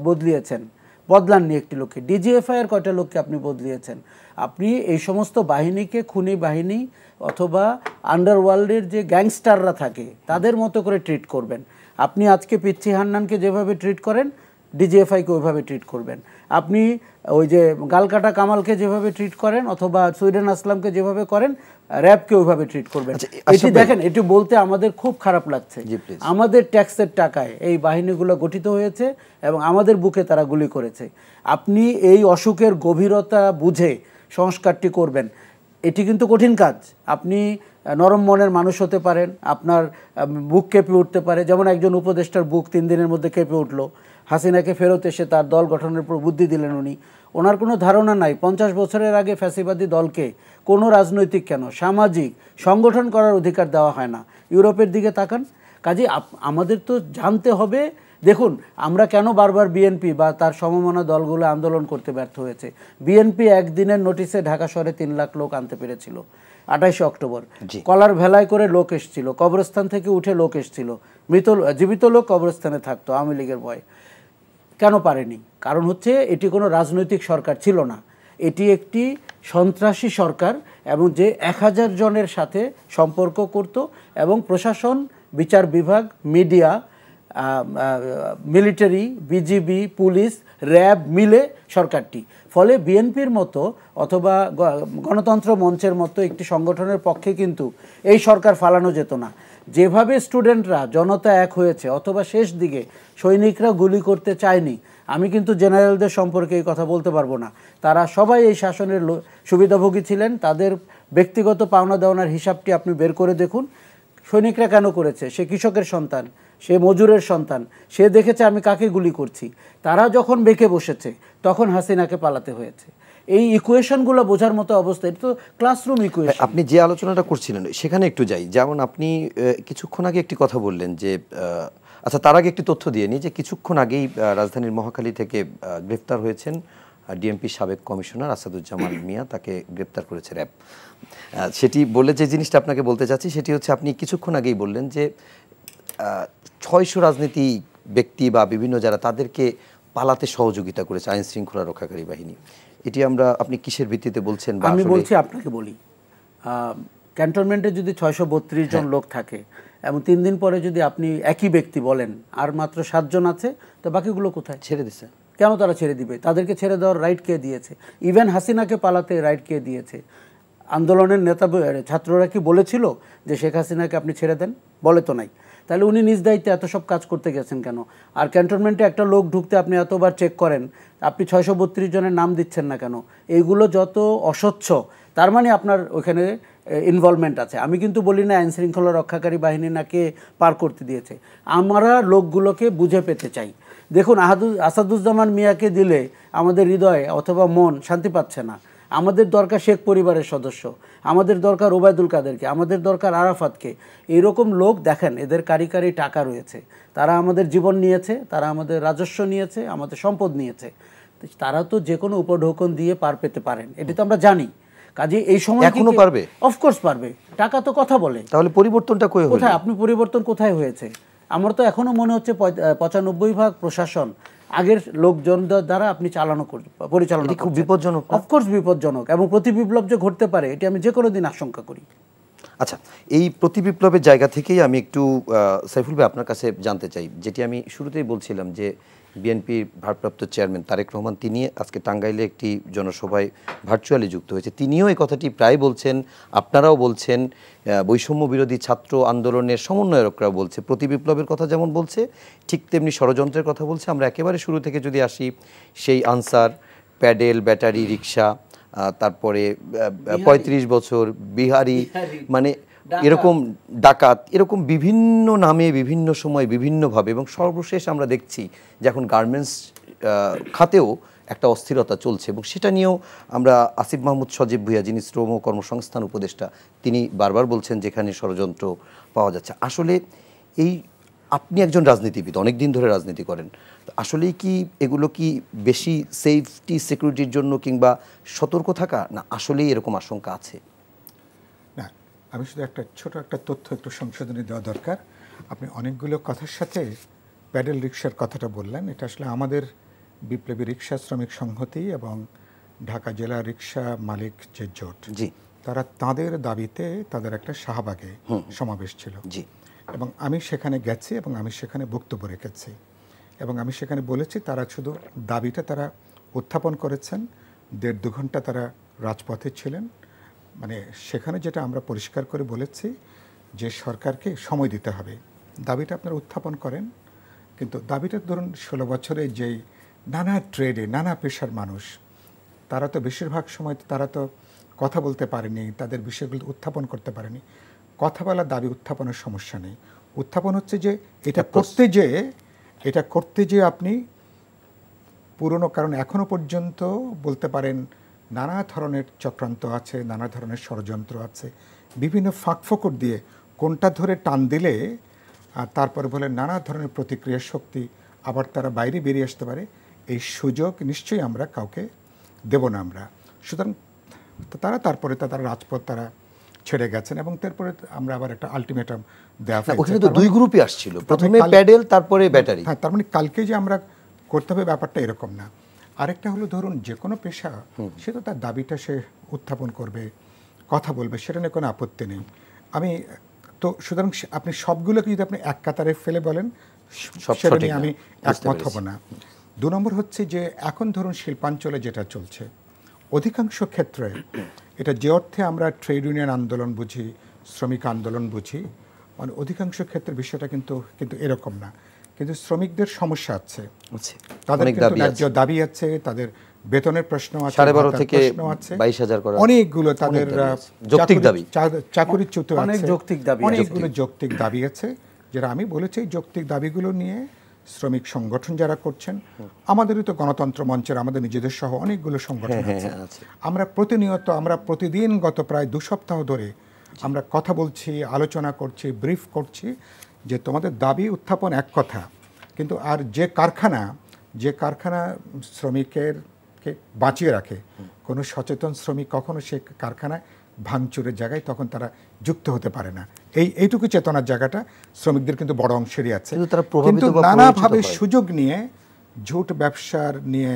বদলিয়েছেন? বদলাননি একটি লোককে। ডিজিএফআই এর কয়টা লোককে আপনি বদলিয়েছেন? আপনি এই সমস্ত বাহিনীকে খুনি বাহিনী অথবা আন্ডারওয়ার্ল্ডের যে গ্যাংস্টাররা থাকে তাদের মতো করে ট্রিট করবেন। আপনি আজকে পিচ্চি হান্নানকে যেভাবে ট্রিট করেন ডিজিএফআইকে ওইভাবে ট্রিট করবেন। আপনি ওই যে গালকাটা কামালকে যেভাবে ট্রিট করেন অথবা সুইডেন আসলামকে যেভাবে করেন র্যাবকে ওইভাবে ট্রিট করবেন। এটি দেখেন, এটি বলতে আমাদের খুব খারাপ লাগছে। আমাদের ট্যাক্সের টাকায় এই বাহিনীগুলো গঠিত হয়েছে এবং আমাদের বুকে তারা গুলি করেছে। আপনি এই অসুখের গভীরতা বুঝে সংস্কারটি করবেন। এটি কিন্তু কঠিন কাজ। আপনি নরম মনের মানুষ হতে পারেন, আপনার বুক কেঁপে উঠতে পারে, যেমন একজন উপদেষ্টার বুক 3 দিনের মধ্যে কেঁপে উঠলো। হাসিনাকে ফেরত এসে তার দল গঠনের উপর বুদ্ধি দিলেন উনি। ওনার কোনো ধারণা নাই 50 বছরের আগে ফ্যাসিবাদী দলকে কোনো রাজনৈতিক কেন সামাজিক সংগঠন করার অধিকার দেওয়া হয় না। ইউরোপের দিকে তাকান। কাজে আমাদের তো জানতে হবে। দেখুন, আমরা কেন বারবার বিএনপি বা তার সমমনা দলগুলো আন্দোলন করতে ব্যর্থ হয়েছে। বিএনপি একদিনের নোটিশে ঢাকা শহরে 3 লাখ লোক আনতে পেরেছিল 28 অক্টোবর। কলার ভেলায় করে লোক এসেছিল, কবরস্থান থেকে উঠে লোক এসেছিল, জীবিত লোক কবরস্থানে থাকতো আওয়ামী লীগের ভয়ে। কেন পারেনি? কারণ হচ্ছে এটি কোনো রাজনৈতিক সরকার ছিল না, এটি একটি সন্ত্রাসী সরকার এবং যে 1000 জনের সাথে সম্পর্ক করত এবং প্রশাসন, বিচার বিভাগ, media, military, BGB, police, RAB মিলে সরকারটি। ফলে বিএনপির মতো অথবা গণতন্ত্র মঞ্চের মতো একটি সংগঠনের পক্ষে কিন্তু এই সরকার ফালানো যেত না। যেভাবে স্টুডেন্টরা জনতা এক হয়েছে অথবা শেষ দিকে সৈনিকরা গুলি করতে চায়নি, আমি কিন্তু জেনারেলদের সম্পর্কে এই কথা বলতে পারবো না। তারা সবাই এই শাসনের সুবিধাভোগী ছিলেন। তাদের ব্যক্তিগত পাওনা দেওয়ার হিসাবটি আপনি বের করে দেখুন। সৈনিকরা কেন করেছে? সে কৃষকের সন্তান, সে মজুরের সন্তান, সে দেখেছে আমি কাকে গুলি করছি। তারা যখন বেঁকে বসেছে তখন হাসিনাকে পালাতে হয়েছে। এই ইকুয়েশনগুলো বোঝার মতো অবস্থা, এটা তো ক্লাসরুম ইকুয়েশন।
আপনি যে আলোচনাটা করছিলেন সেখানে একটু যাই। যেমন আপনি কিছুক্ষণ আগে একটি কথা বললেন যে আচ্ছা, তার আগে একটি তথ্য দিয়ে নিই যে কিছুক্ষণ আগেই রাজধানীর মহাখালী থেকে গ্রেফতার হয়েছেন ডিএমপি সাবেক কমিশনার আসাদুজ্জামান মিয়া। তাকে গ্রেফতার করেছে র্যাব। সেটি বলে যে জিনিসটা আপনাকে বলতে চাচ্ছি সেটি হচ্ছে, আপনি কিছুক্ষণ আগেই বললেন যে 600 রাজনীতি ব্যক্তি বা বিভিন্ন যারা তাদেরকে পালাতে সহযোগিতা করেছে আইন শৃঙ্খলা রক্ষাকারী বাহিনী। এটি আপনি কিসের ভিত্তিতে বলছেন?
আমি বলছি, আপনাকে বলি, ক্যান্টনমেন্টে যদি 632 জন লোক থাকে এবং 3 দিন পরে যদি আপনি একই ব্যক্তি বলেন আর মাত্র 7 জন আছে, তো বাকিগুলো কোথায়?
ছেড়ে দিছে।
কেন তারা ছেড়ে দিবে? তাদেরকে ছেড়ে দেওয়ার রাইট কে দিয়েছে? ইভেন হাসিনাকে পালাতে রাইট কে দিয়েছে? আন্দোলনের নেতা ছাত্ররা কি বলেছিল যে শেখ হাসিনাকে আপনি ছেড়ে দেন? বলে তো নাই। তাহলে উনি নিজ দায়িত্বে এত সব কাজ করতে গেছেন কেন? আর ক্যান্টনমেন্টে একটা লোক ঢুকতে আপনি এতবার চেক করেন, আপনি 632 জনের নাম দিচ্ছেন না কেন? এইগুলো যত অস্বচ্ছ, তার মানে আপনার ওখানে ইনভলভমেন্ট আছে। আমি কিন্তু বলি না আইন শৃঙ্খলা রক্ষাকারী বাহিনী নাকে পার করতে দিয়েছে। আমরা লোকগুলোকে বুঝে পেতে চাই। দেখুন, আসাদুজ্জামান মিয়াকে দিলে আমাদের হৃদয় অথবা মন শান্তি পাচ্ছে না। আমাদের দরকার শেখ পরিবারের সদস্য, আমাদের দরকার ওবায়দুল কাদেরকে, আমাদের দরকার আরাফাতকে। এইরকম লোক দেখেন, এদের কারি টাকা রয়েছে, তারা আমাদের জীবন নিয়েছে, তারা আমাদের রাজস্ব নিয়েছে, আমাদের সম্পদ নিয়েছে। তারা তো যে কোনো উপঢৌকন দিয়ে পার পেতে পারেন, এটা তো আমরা জানি। কাজে এই সময়
এখনো পারবে,
অফকোর্স পারবে। টাকা তো কথা বলে।
তাহলে পরিবর্তনটা
কোথায়? আপনি পরিবর্তন কোথায় হয়েছে? আমার তো এখনো মনে হচ্ছে 95% প্রশাসন আগের লোকজন দ্বারা আপনি পরিচালনা
খুব বিপজ্জনক।
অফকোর্স বিপজ্জনক, এবং প্রতি বিপ্লব যে ঘটতে পারে এটি আমি যে কোনো দিন আশঙ্কা করি।
আচ্ছা, এই প্রতি বিপ্লবের জায়গা থেকেই আমি একটু সাইফুল ভাই আপনার কাছে জানতে চাই, যেটি আমি শুরুতেই বলছিলাম যে বিএনপির ভারপ্রাপ্ত চেয়ারম্যান তারেক রহমান তিনি আজকে টাঙ্গাইলে একটি জনসভায় ভার্চুয়ালি যুক্ত হয়েছে। তিনিও এই কথাটি প্রায় বলছেন, আপনারাও বলছেন, বৈষম্য বিরোধী ছাত্র আন্দোলনের সমন্বয়করাও বলছে। প্রতি বিপ্লবের কথা যেমন বলছে, ঠিক তেমনি ষড়যন্ত্রের কথা বলছে। আমরা একেবারে শুরু থেকে যদি আসি, সেই আনসার, প্যাডেল, ব্যাটারি রিক্সা, তারপরে 35 বছর বিহারি, মানে এরকম ডাকাত, এরকম বিভিন্ন নামে বিভিন্ন সময় বিভিন্নভাবে, এবং সর্বশেষ আমরা দেখছি যে এখন গার্মেন্টস খাতেও একটা অস্থিরতা চলছে, এবং সেটা নিয়েও আমরা আসিফ মাহমুদ সজীব ভুঁইয়া, যিনি শ্রম ও কর্মসংস্থান উপদেষ্টা, তিনি বারবার বলছেন যেখানে ষড়যন্ত্র পাওয়া যাচ্ছে। আসলে এই, আপনি একজন রাজনীতিবিদ, অনেক দিন ধরে রাজনীতি করেন, আসলেই কি এগুলো কি বেশি সেফটি সিকিউরিটির জন্য কিংবা সতর্ক থাকা, না আসলেই এরকম আশঙ্কা আছে?
না, আমি শুধু একটা ছোট একটা তথ্য একটু সংশোধনী দেওয়া দরকার। আপনি অনেকগুলো কথার সাথে প্যাডেল রিক্সার কথাটা বললেন, এটা আসলে আমাদের বিপ্লবী রিক্সা শ্রমিক সংহতি এবং ঢাকা জেলা রিক্সা মালিক যে জোট,
জি,
তারা তাদের দাবিতে তাদের একটা শাহবাগে সমাবেশ ছিল,
জি,
এবং আমি সেখানে গেছি এবং আমি সেখানে বক্তব্য রেখেছি এবং আমি সেখানে বলেছি তারা শুধু দাবিটা তারা উত্থাপন করেছেন, 1.5-2 ঘন্টা তারা রাজপথে ছিলেন। মানে সেখানে যেটা আমরা পরিষ্কার করে বলেছি যে সরকারকে সময় দিতে হবে, দাবিটা আপনারা উত্থাপন করেন, কিন্তু দাবিটা ধরুন 16 বছরে যেই নানা ট্রেডে নানা পেশার মানুষ, তারা তো বেশিরভাগ সময় তারা তো কথা বলতে পারেনি, তাদের বিষয়গুলো উত্থাপন করতে পারেনি। কথা বলা দাবি উত্থাপনের সমস্যা নেই, উত্থাপন হচ্ছে যে এটা করতে যে আপনি পুরনো, কারণ এখনো পর্যন্ত বলতে পারেন নানা ধরনের চক্রান্ত আছে, নানা ধরনের ষড়যন্ত্র আছে, বিভিন্ন ফাঁকফোকর দিয়ে কোনটা ধরে টান দিলে তারপরে বলে নানা ধরনের প্রতিক্রিয়া শক্তি আবার তারা বাইরে বেরিয়ে আসতে পারে, এই সুযোগ নিশ্চয়ই আমরা কাউকে দেব না আমরা। সুতরাং তারপরে তারা রাজপথ তারা ছেড়ে গেছেন এবং তারপরে আমরা আবার একটা আলটিমেটাম দেওয়া হয়েছে।
ওখানে তো 2 গ্রুপই আসছিল, প্রথমে প্যাডেল তারপরে ব্যাটারি।
হ্যাঁ, তার মানে কালকে যে আমরা করতে হবে ব্যাপারটা এরকম না। আরেকটা হলো ধরুন যে কোনো পেশা সে তো তার দাবিটা সে উত্থাপন করবে, কথা বলবে, সেটা নিয়ে কোনো আপত্তি নেই। আমি তো সুতরাং আপনি সবগুলোকে যদি আপনি এক কাতারে ফেলে বলেন সেটা নিয়ে আমি একমত হব না। 2 নম্বর হচ্ছে যে এখন ধরুন শিল্পাঞ্চলে যেটা চলছে অধিকাংশ ক্ষেত্রে এটা যে অর্থে আমরা ট্রেড ইউনিয়ন আন্দোলন বুঝি, শ্রমিক আন্দোলন বুঝি, মানে অধিকাংশ ক্ষেত্রে বিষয়টা কিন্তু এরকম না। কিন্তু শ্রমিকদের সমস্যা আছে, তাদের কিন্তু ন্যায্য দাবি আছে, তাদের বেতনের প্রশ্ন আছে,
12.5 থেকে 22,000 করা
অনেকগুলো তাদের
যৌক্তিক দাবি,
চাকরিচ্যুত আছে,
অনেকগুলো
যৌক্তিক দাবি আছে, যেটা আমি বলেছি যৌক্তিক দাবিগুলো নিয়ে শ্রমিক সংগঠন যারা করছেন, আমাদেরই তো গণতন্ত্র মঞ্চের আমাদের নিজেদের সহ অনেকগুলো সংগঠন আছে, আমরা প্রতিনিয়ত আমরা প্রতিদিন গত প্রায় 2 সপ্তাহ ধরে আমরা কথা বলছি, আলোচনা করছি, ব্রিফ করছি যে তোমাদের দাবি উত্থাপন এক কথা, কিন্তু আর যে কারখানা শ্রমিকেরকে বাঁচিয়ে রাখে, কোনো সচেতন শ্রমিক কখনো সে কারখানায় ভাঙচুরের জায়গায় তখন তারা যুক্ত হতে পারে না। এইটুকু চেতনার জায়গাটা শ্রমিকদের কিন্তু বড় অংশেরই আছে, কিন্তু নানাভাবে সুযোগ নিয়ে ঝুট ব্যবসার নিয়ে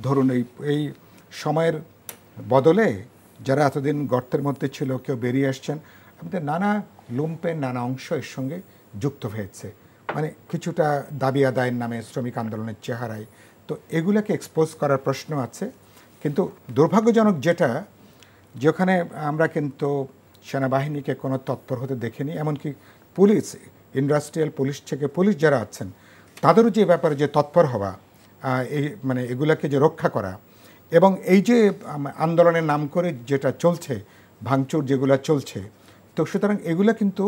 ধরুন এই সময়ের বদলে যারা এতদিন গর্তের মধ্যে ছিল কেউ বেরিয়ে আসছেন, আমাদের নানা লুম্পের নানা অংশ এর সঙ্গে যুক্ত হয়েছে, মানে কিছুটা দাবি আদায়ের নামে শ্রমিক আন্দোলনের চেহারায়। তো এগুলোকে এক্সপোজ করার প্রশ্ন আছে, কিন্তু দুর্ভাগ্যজনক যেটা যেখানে আমরা কিন্তু সেনাবাহিনীকে কোনো তৎপর হতে দেখিনি, এমনকি পুলিশ, ইন্ডাস্ট্রিয়াল পুলিশ থেকে পুলিশ যারা আছেন তাদেরও যে ব্যাপারে যে তৎপর হওয়া, এই মানে এগুলাকে যে রক্ষা করা, এবং এই যে আন্দোলনের নাম করে যেটা চলছে, ভাঙচুর যেগুলো চলছে, তো সুতরাং এগুলো কিন্তু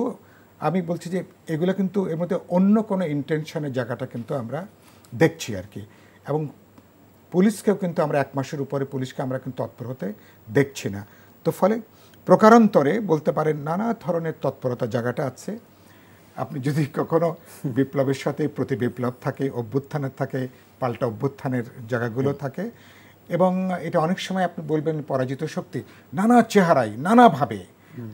আমি বলছি যে এগুলো কিন্তু এর মধ্যে অন্য কোনো ইন্টেনশনের জায়গাটা কিন্তু আমরা দেখছি আর কি, এবং পুলিশকেও কিন্তু আমরা 1 মাসের উপরে পুলিশকে আমরা কিন্তু তৎপর হতে দেখছি না। তো ফলে প্রকারান্তরে বলতে পারেন নানা ধরনের তৎপরতা জায়গাটা আছে। আপনি যদি কখনো বিপ্লবের সাথে প্রতি বিপ্লব থাকে, অভ্যুত্থানের থাকে, পাল্টা অভ্যুত্থানের জায়গাগুলো থাকে, এবং এটা অনেক সময় আপনি বলবেন পরাজিত শক্তি নানা চেহারায় নানাভাবে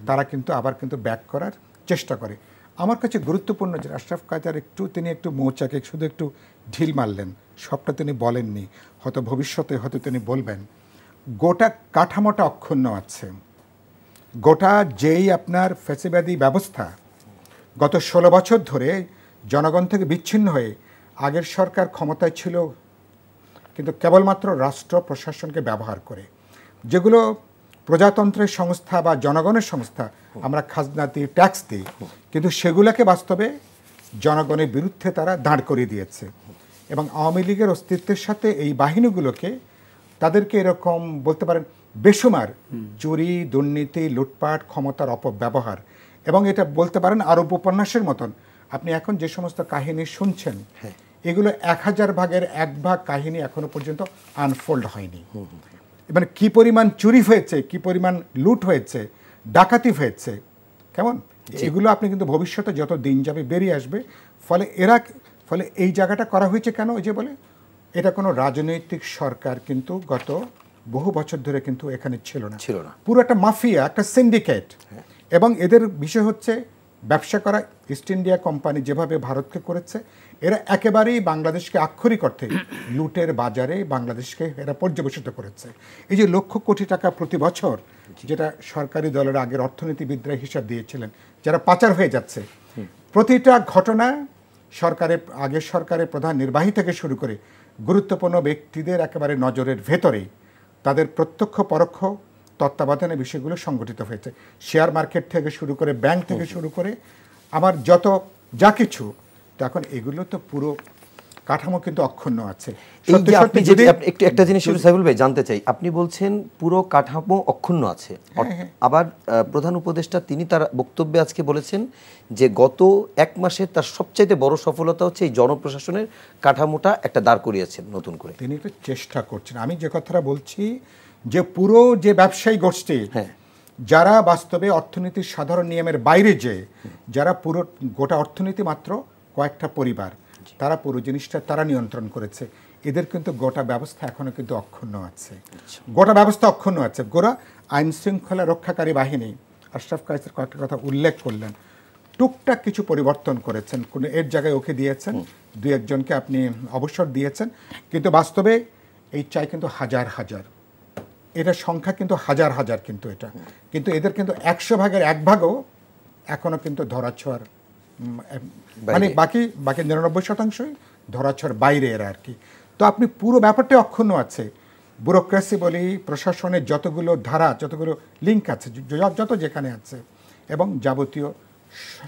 তারা কিন্তু আবার কিন্তু ব্যাক করার চেষ্টা করে। আমার কাছে গুরুত্বপূর্ণ যে আশরাফ কায়দার তিনি একটু মৌচাকে শুধু একটু ঢিল মারলেন, সবটা তিনি বলেননি, হয়তো ভবিষ্যতে হয়তো তিনি বলবেন। গোটা কাঠামোটা অক্ষুণ্ণ আছে, গোটা যেই আপনার ফ্যাসিবাদী ব্যবস্থা গত 16 বছর ধরে জনগণ থেকে বিচ্ছিন্ন হয়ে আগের সরকার ক্ষমতায় ছিল কিন্তু কেবলমাত্র রাষ্ট্র প্রশাসনকে ব্যবহার করে, যেগুলো প্রজাতন্ত্রের সংস্থা বা জনগণের সংস্থা, আমরা খাজনা দিই, ট্যাক্স দিই, কিন্তু সেগুলোকে বাস্তবে জনগণের বিরুদ্ধে তারা দাঁড় করিয়ে দিয়েছে। এবং আওয়ামী লীগের অস্তিত্বের সাথে এই বাহিনীগুলোকে তাদেরকে এরকম বলতে পারেন বেসুমার চুরি, দুর্নীতি, লুটপাট, ক্ষমতার অপব্যবহার, এবং এটা বলতে পারেন আরব উপন্যাসের মতন। আপনি এখন যে সমস্ত কাহিনী শুনছেন এগুলো 1000 ভাগের 1 ভাগ কাহিনী এখনো পর্যন্ত আনফোল্ড হয়নি। মানে কি পরিমাণ চুরি হয়েছে, কি পরিমাণ লুট হয়েছে, ডাকাতি হয়েছে, কেমন এগুলো আপনি কিন্তু ভবিষ্যতে যত দিন যাবে বেরিয়ে আসবে। ফলে এই জায়গাটা করা হয়েছে কেন, ওই যে বলে এটা কোনো রাজনৈতিক সরকার কিন্তু গত বহু বছর ধরে কিন্তু এখানে ছিল না, পুরো একটা মাফিয়া, একটা সিন্ডিকেট। এবং এদের বিষয় হচ্ছে ব্যবসা করা। ইস্ট ইন্ডিয়া কোম্পানি যেভাবে ভারতকে করেছে, এরা একেবারেই বাংলাদেশকে আক্ষরিক অর্থে লুটের বাজারে বাংলাদেশকে এরা পর্যবেসিত করেছে। এই যে লক্ষ কোটি টাকা প্রতি বছর যেটা সরকারি দলের আগের অর্থনীতিবিদরা হিসাব দিয়েছিলেন, যারা পাচার হয়ে যাচ্ছে, প্রতিটা ঘটনা আগের সরকারের প্রধান নির্বাহী থেকে শুরু করে গুরুত্বপূর্ণ ব্যক্তিদের একেবারে নজরের ভেতরে তাদের প্রত্যক্ষ পরোক্ষ তত্ত্বাবধানে বিষয়গুলো সংগঠিত হয়েছে। শেয়ার মার্কেট থেকে শুরু করে ব্যাংক থেকে শুরু করে আমার যা কিছু, তো এখন এগুলো তো পুরো কাঠামো কিন্তু অক্ষুণ্ণ আছে।
এই যে আপনি যদি একটু একটা জিনিস সাইফুল ভাই জানতে চাই, আপনি বলছেন পুরো কাঠামো অক্ষুণ্ণ আছে, আবার প্রধান উপদেষ্টা তিনি তার বক্তব্যে আজকে বলেছেন যে গত 1 মাসে তার সবচাইতে বড় সফলতা হচ্ছে এই জনপ্রশাসনের কাঠামোটা একটা দাঁড় করিয়েছেন নতুন করে।
তিনি তো চেষ্টা করছেন। আমি যে কথাটা বলছি যে পুরো যে ব্যবসায়ী গোষ্ঠী, যারা বাস্তবে অর্থনীতির সাধারণ নিয়মের বাইরে যারা পুরো গোটা অর্থনীতি মাত্র কয়েকটা পরিবার, তারা পুরো জিনিসটা তারা নিয়ন্ত্রণ করেছে। এদের কিন্তু গোটা ব্যবস্থা এখনো কিন্তু অক্ষুণ্ণ আছে, গোটা ব্যবস্থা অক্ষুণ্ণ আছে। গোটা আইন শৃঙ্খলা রক্ষাকারী বাহিনী, আশরাফ কায়েসের কয়েকটা কথা উল্লেখ করলেন, টুকটাক কিছু পরিবর্তন করেছেন, কোনো এর জায়গায় ওকে দিয়েছেন, 2-1 জনকে আপনি অবসর দিয়েছেন, কিন্তু বাস্তবে এই চাই কিন্তু হাজার হাজার, এটা সংখ্যা কিন্তু হাজার হাজার, কিন্তু এদের কিন্তু 100 ভাগের 1 ভাগও এখনো কিন্তু ধরাছোঁয়ার, মানে বাকি 99% ধরাছোঁয়ার বাইরে এরা আর কি। তো আপনি পুরো ব্যাপারটা অক্ষুণ্ণ আছে। ব্যুরোক্রেসি বলি, প্রশাসনের যতগুলো ধারা, যতগুলো লিঙ্ক আছে, যত যেখানে আছে, এবং যাবতীয়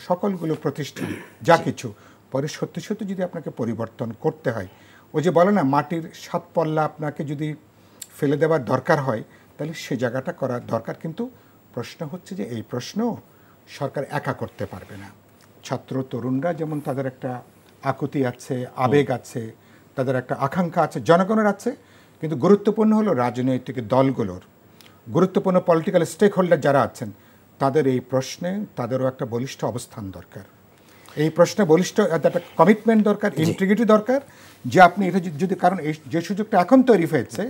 সকলগুলো প্রতিষ্ঠান যা কিছু, পরে সত্যি সত্যি যদি আপনাকে পরিবর্তন করতে হয়, ওই যে বলে না মাটির 7 পল্লা আপনাকে যদি ফেলে দেওয়ার দরকার হয়, তাহলে সে জায়গাটা করার দরকার। কিন্তু প্রশ্ন হচ্ছে যে এই প্রশ্ন সরকার একা করতে পারবে না। ছাত্র তরুণরা যেমন তাদের একটা আকুতি আছে, আবেগ আছে, তাদের একটা আকাঙ্ক্ষা আছে, জনগণের আছে, কিন্তু গুরুত্বপূর্ণ হলো রাজনৈতিক দলগুলোর, গুরুত্বপূর্ণ পলিটিক্যাল স্টেক হোল্ডার যারা আছেন, তাদের এই প্রশ্নে তাদেরও একটা বলিষ্ঠ অবস্থান দরকার। এই প্রশ্নে বলিষ্ঠ একটা কমিটমেন্ট দরকার, ইন্টিগ্রিটি দরকার, যে আপনি এটা যদি, কারণ এই যে সুযোগটা এখন তৈরি হয়েছে,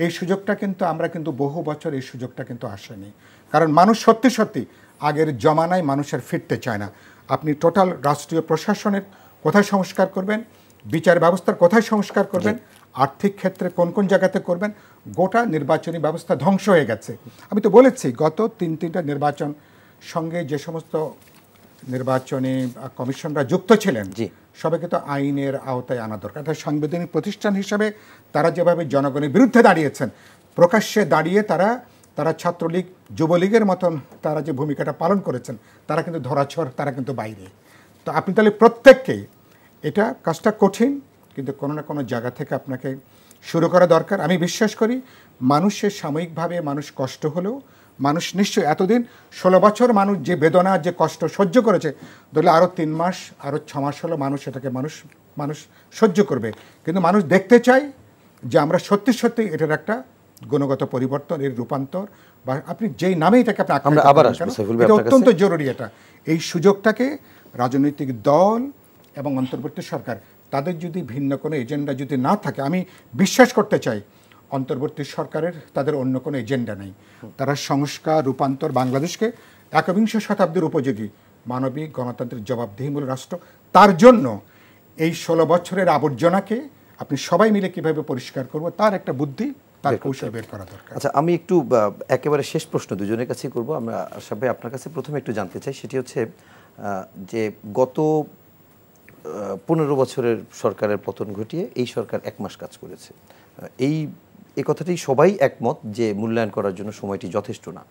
এই সুযোগটা কিন্তু আমরা কিন্তু বহু বছর এই সুযোগটা কিন্তু আসেনি। কারণ মানুষ সত্যি সত্যি আগের জমানায় মানুষের ফিরতে চায় না। আপনি টোটাল রাষ্ট্রীয় প্রশাসনের কোথায় সংস্কার করবেন, বিচার ব্যবস্থার কোথায় সংস্কার করবেন, আর্থিক ক্ষেত্রে কোন কোন জায়গাতে করবেন, গোটা নির্বাচনী ব্যবস্থা ধ্বংস হয়ে গেছে। আমি তো বলেছি গত 3টা নির্বাচন সঙ্গে যে সমস্ত নির্বাচনী কমিশনরা যুক্ত ছিলেন, সবাইকে তো আইনের আওতায় আনা দরকার। অর্থাৎ সাংবিধানিক প্রতিষ্ঠান হিসাবে তারা যেভাবে জনগণের বিরুদ্ধে দাঁড়িয়েছেন, প্রকাশ্যে দাঁড়িয়ে তারা ছাত্রলীগ, যুবলীগের মতন তারা যে ভূমিকাটা পালন করেছেন, তারা কিন্তু ধরাছোঁয়ার, তারা কিন্তু বাইরে। তো আপনি তাহলে প্রত্যেককেই, এটা কাজটা কঠিন, কিন্তু কোনো না কোনো জায়গা থেকে আপনাকে শুরু করা দরকার। আমি বিশ্বাস করি মানুষের সাময়িকভাবে মানুষ কষ্ট হলেও, মানুষ নিশ্চয়ই এতদিন 16 বছর মানুষ যে বেদনা, যে কষ্ট সহ্য করেছে, ধরলে আরও 3 মাস, আরও 6 মাস হলো মানুষ এটাকে মানুষ সহ্য করবে। কিন্তু মানুষ দেখতে চায় যে আমরা সত্যি সত্যি এটার একটা গুণগত পরিবর্তন, এর রূপান্তর, বা আপনি যেই নামে এটাকে আপনি এটা অত্যন্ত জরুরি। এই সুযোগটাকে রাজনৈতিক দল এবং অন্তর্বর্তী সরকার, তাদের যদি ভিন্ন কোনো এজেন্ডা যদি না থাকে, আমি বিশ্বাস করতে চাই অন্তর্বর্তী সরকারের তাদের অন্য কোনো এজেন্ডা নেই। তারা সংস্কার, রূপান্তর, বাংলাদেশকে 21শ শতাব্দীর উপযোগী মানবিক গণতান্ত্রিক জবাবদিহিমূলক রাষ্ট্র, তার জন্য এই 16 বছরের আবর্জনাকে আপনি সবাই মিলে কীভাবে পরিষ্কার করবো, তার একটা বুদ্ধি, তার কৌশল বের করা দরকার।
আচ্ছা, আমি একটু একেবারে শেষ প্রশ্ন দুজনের কাছেই করবো। আমরা সবাই আপনার কাছে প্রথমে একটু জানতে চাই, সেটি হচ্ছে যে গত 15 বছরের সরকারের পতন ঘটিয়ে এই সরকার 1 মাস কাজ করেছে। এই কথাটি সবাই একমত যে মূল্যায়ন করার জন্য সময়টি যথেষ্ট না,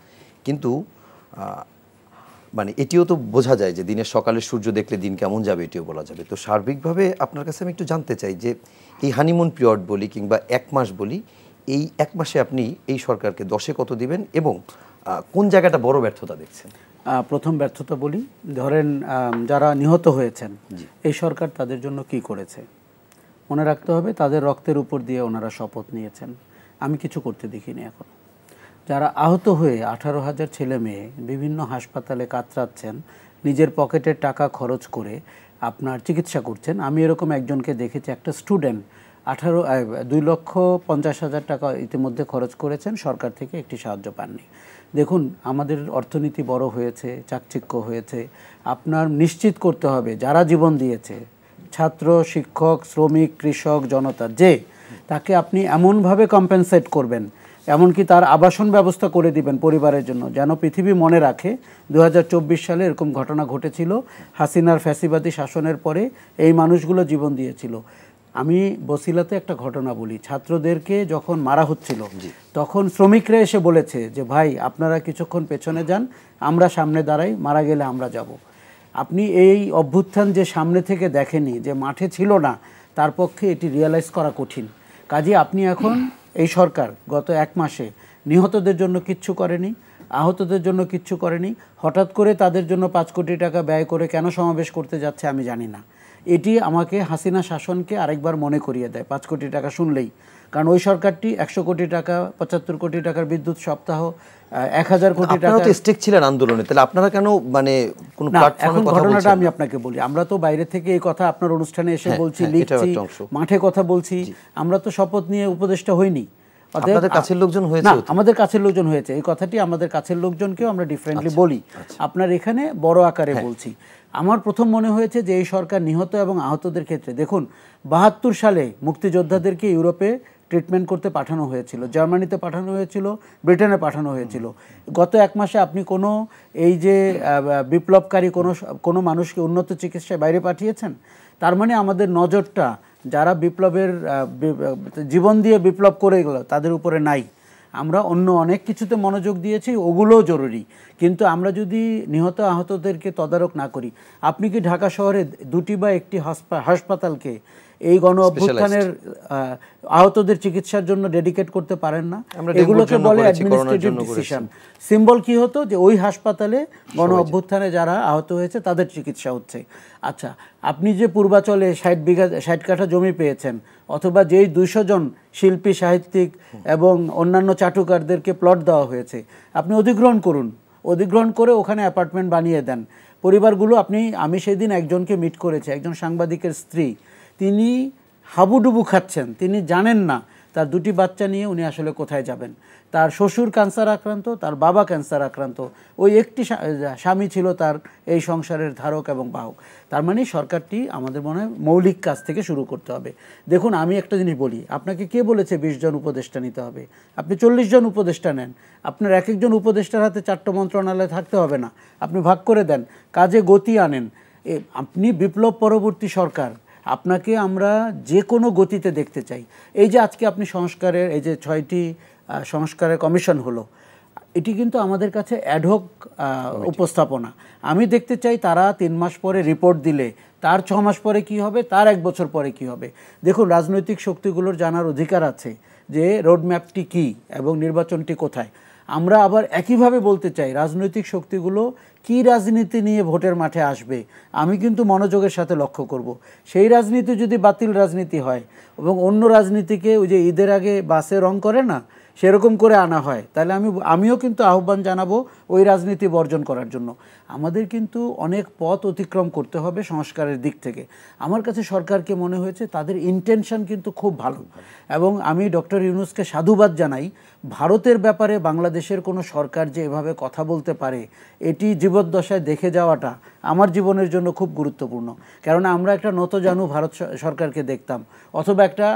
কিন্তু মানে এটিও তো বোঝা যায় যে দিনের সকালে সূর্য দেখলে দিন কেমন যাবে, এটিও বলা যাবে। তো সার্বিকভাবে আপনার কাছে আমি একটু জানতে চাই যে এই হানিমুন পিরিয়ড বলি কিংবা 1 মাস বলি, এই 1 মাসে আপনি এই সরকারকে 10-এ কত দিবেন এবং কোন জায়গাটা বড় ব্যর্থতা দেখছেন?
প্রথম ব্যর্থতা বলি, ধরেন যারা নিহত হয়েছেন, এই সরকার তাদের জন্য কি করেছে মনে রাখতে হবে। তাদের রক্তের উপর দিয়ে ওনারা শপথ নিয়েছেন, আমি কিছু করতে দেখিনি এখন। যারা আহত হয়ে 18,000 ছেলে মেয়ে বিভিন্ন হাসপাতালে কাতরাচ্ছেন, নিজের পকেটের টাকা খরচ করে আপনার চিকিৎসা করছেন। আমি এরকম একজনকে দেখেছি, একটা স্টুডেন্ট 2,50,000 টাকা ইতিমধ্যে খরচ করেছেন, সরকার থেকে একটি সাহায্য পাননি। দেখুন, আমাদের অর্থনীতি বড় হয়েছে, চাকচিক্য হয়েছে, আপনার নিশ্চিত করতে হবে যারা জীবন দিয়েছে, ছাত্র, শিক্ষক, শ্রমিক, কৃষক, জনতা, যে তাকে আপনি এমনভাবে কম্পেনসেট করবেন, এমনকি তার আবাসন ব্যবস্থা করে দিবেন পরিবারের জন্য, যেন পৃথিবী মনে রাখে 2024 সালে এরকম ঘটনা ঘটেছিল, হাসিনার ফ্যাসিবাদী শাসনের পরে এই মানুষগুলো জীবন দিয়েছিল। আমি বসিলাতে একটা ঘটনা বলি, ছাত্রদেরকে যখন মারা হচ্ছিল তখন শ্রমিকরা এসে বলেছে যে ভাই আপনারা কিছুক্ষণ পেছনে যান, আমরা সামনে দাঁড়াই, মারা গেলে আমরা যাব। আপনি এই অভ্যুত্থান যে সামনে থেকে দেখেনি, যে মাঠে ছিল না, তার পক্ষে এটি রিয়েলাইজ করা কঠিন। কাজে আপনি এখন এই সরকার গত 1 মাসে নিহতদের জন্য কিচ্ছু করেনি, আহতদের জন্য কিচ্ছু করেনি। হঠাৎ করে তাদের জন্য 5 কোটি টাকা ব্যয় করে কেন সমাবেশ করতে যাচ্ছে আমি জানি না। এটি আমাকে হাসিনা শাসনকে আরেকবার মনে করিয়ে দেয় 5 কোটি টাকা শুনলেই। কারণ ওই সরকারটি 100 কোটি টাকা, 75 কোটি টাকার বিদ্যুৎ সপ্তাহ, 1000 কোটি টাকা।
আপনারা তো স্টেক ছিলেন আন্দোলনে, তাহলে আপনারা কেন মানে কোন প্ল্যাটফর্মে কথা বলছেন?
ঘটনাটা আমি আপনাকে বলি, আমরা তো বাইরে থেকে এই কথা আপনার অনুষ্ঠানে এসে বলছি, লিখছি, মাঠে কথা বলছি, আমরা তো শপথ নিয়ে উপদেষ্টা হইনি।
আপনাদের কাছের লোকজন হয়েছে?
না, আমাদের কাছের লোকজন হয়েছে। এই কথাটি আমাদের কাছের লোকজনকেও আমরা ডিফারেন্টলি বলি, আপনার এখানে বড় আকারে বলছি। আমার প্রথম মনে হয়েছে যে এই সরকার নিহত এবং আহতদের ক্ষেত্রে, দেখুন 72 সালে মুক্তিযোদ্ধাদেরকে ইউরোপে ট্রিটমেন্ট করতে পাঠানো হয়েছিল, জার্মানিতে পাঠানো হয়েছিল, ব্রিটেনে পাঠানো হয়েছিল। গত 1 মাসে আপনি কোনো এই যে বিপ্লবকারী কোনো মানুষকে উন্নত চিকিৎসায় বাইরে পাঠিয়েছেন? তার মানে আমাদের নজরটা যারা বিপ্লবের জীবন দিয়ে বিপ্লব করে গেল তাদের উপরে নাই। আমরা অন্য অনেক কিছুতে মনোযোগ দিয়েছি, ওগুলোও জরুরি, কিন্তু আমরা যদি নিহত আহতদেরকে তদারক না করি, আপনি কি ঢাকা শহরে 2টি বা 1টি হাসপাতালকে এই গণ অভ্যুত্থানের আহতদের চিকিৎসার জন্য ডেডিকেট করতে পারেন না? এগুলোকে বলে অ্যাডমিনিস্ট্রেটিভ ডিসিশন। সিম্বল কি হতো যে ওই হাসপাতালে গণ অভ্যুত্থানে যারা আহত হয়েছে তাদের চিকিৎসা হচ্ছে। আচ্ছা, আপনি যে পূর্বাচলে 60 কাঠা জমি পেয়েছেন, অথবা যেই 200 জন শিল্পী, সাহিত্যিক এবং অন্যান্য চাটুকারদেরকে প্লট দেওয়া হয়েছে, আপনি অধিগ্রহণ করুন, অধিগ্রহণ করে ওখানে অ্যাপার্টমেন্ট বানিয়ে দেন। পরিবারগুলো আমি সেদিন একজনকে মিট করেছি, একজন সাংবাদিকের স্ত্রী, তিনি হাবুডুবু খাচ্ছেন, তিনি জানেন না তার 2টি বাচ্চা নিয়ে উনি আসলে কোথায় যাবেন। তার শ্বশুর ক্যান্সার আক্রান্ত, তার বাবা ক্যান্সার আক্রান্ত, ওই একটি স্বামী ছিল তার এই সংসারের ধারক এবং বাহক। তার মানে সরকারটি আমাদের মনে হয় মৌলিক কাজ থেকে শুরু করতে হবে। দেখুন, আমি একটা জিনিস বলি, আপনাকে কে বলেছে 20 জন উপদেষ্টা নিতে হবে? আপনি 40 জন উপদেষ্টা নেন, আপনার এক একজন উপদেষ্টার হাতে 4টা মন্ত্রণালয় থাকতে হবে না, আপনি ভাগ করে দেন, কাজে গতি আনেন। আপনি বিপ্লব পরবর্তী সরকার, আপনাকে আমরা যে কোনো গতিতে দেখতে চাই। এই যে আজকে আপনি সংস্কারের এই যে 6টি সংস্কারের কমিশন হলো, এটি কিন্তু আমাদের কাছে অ্যাডহক উপস্থাপনা। আমি দেখতে চাই তারা 3 মাস পরে রিপোর্ট দিলে তার 6 মাস পরে কি হবে, তার 1 বছর পরে কি হবে। দেখুন, রাজনৈতিক শক্তিগুলোর জানার অধিকার আছে যে রোডম্যাপটি কী এবং নির্বাচনটি কোথায়। আমরা আবার একইভাবে বলতে চাই রাজনৈতিক শক্তিগুলো কি রাজনীতি নিয়ে ভোটের মাঠে আসবে, আমি কিন্তু মনোযোগের সাথে লক্ষ্য করব। সেই রাজনীতি যদি বাতিল রাজনীতি হয় এবং অন্য রাজনীতিকে ওই যে ঈদের আগে বাসে রং করে না, সেরকম করে আনা হয়, তাহলে আমিও কিন্তু আহ্বান জানাবো ওই রাজনীতি বর্জন করার জন্য। আমাদের কিন্তু অনেক পথ অতিক্রম করতে হবে সংস্কারের দিক থেকে। আমার কাছে সরকারকে মনে হয়েছে তাদের ইন্টেনশন কিন্তু খুব ভালো, এবং আমি ডক্টর ইউনূসকে সাধুবাদ জানাই। ভারতের ব্যাপারে বাংলাদেশের কোনো সরকার যে এভাবে কথা বলতে পারে, এটি জীবদ্দশায় দেখে যাওয়াটা আমার জীবনের জন্য খুব গুরুত্বপূর্ণ। কেননা আমরা একটা নতজানু ভারত সরকারকে দেখতাম, অথবা একটা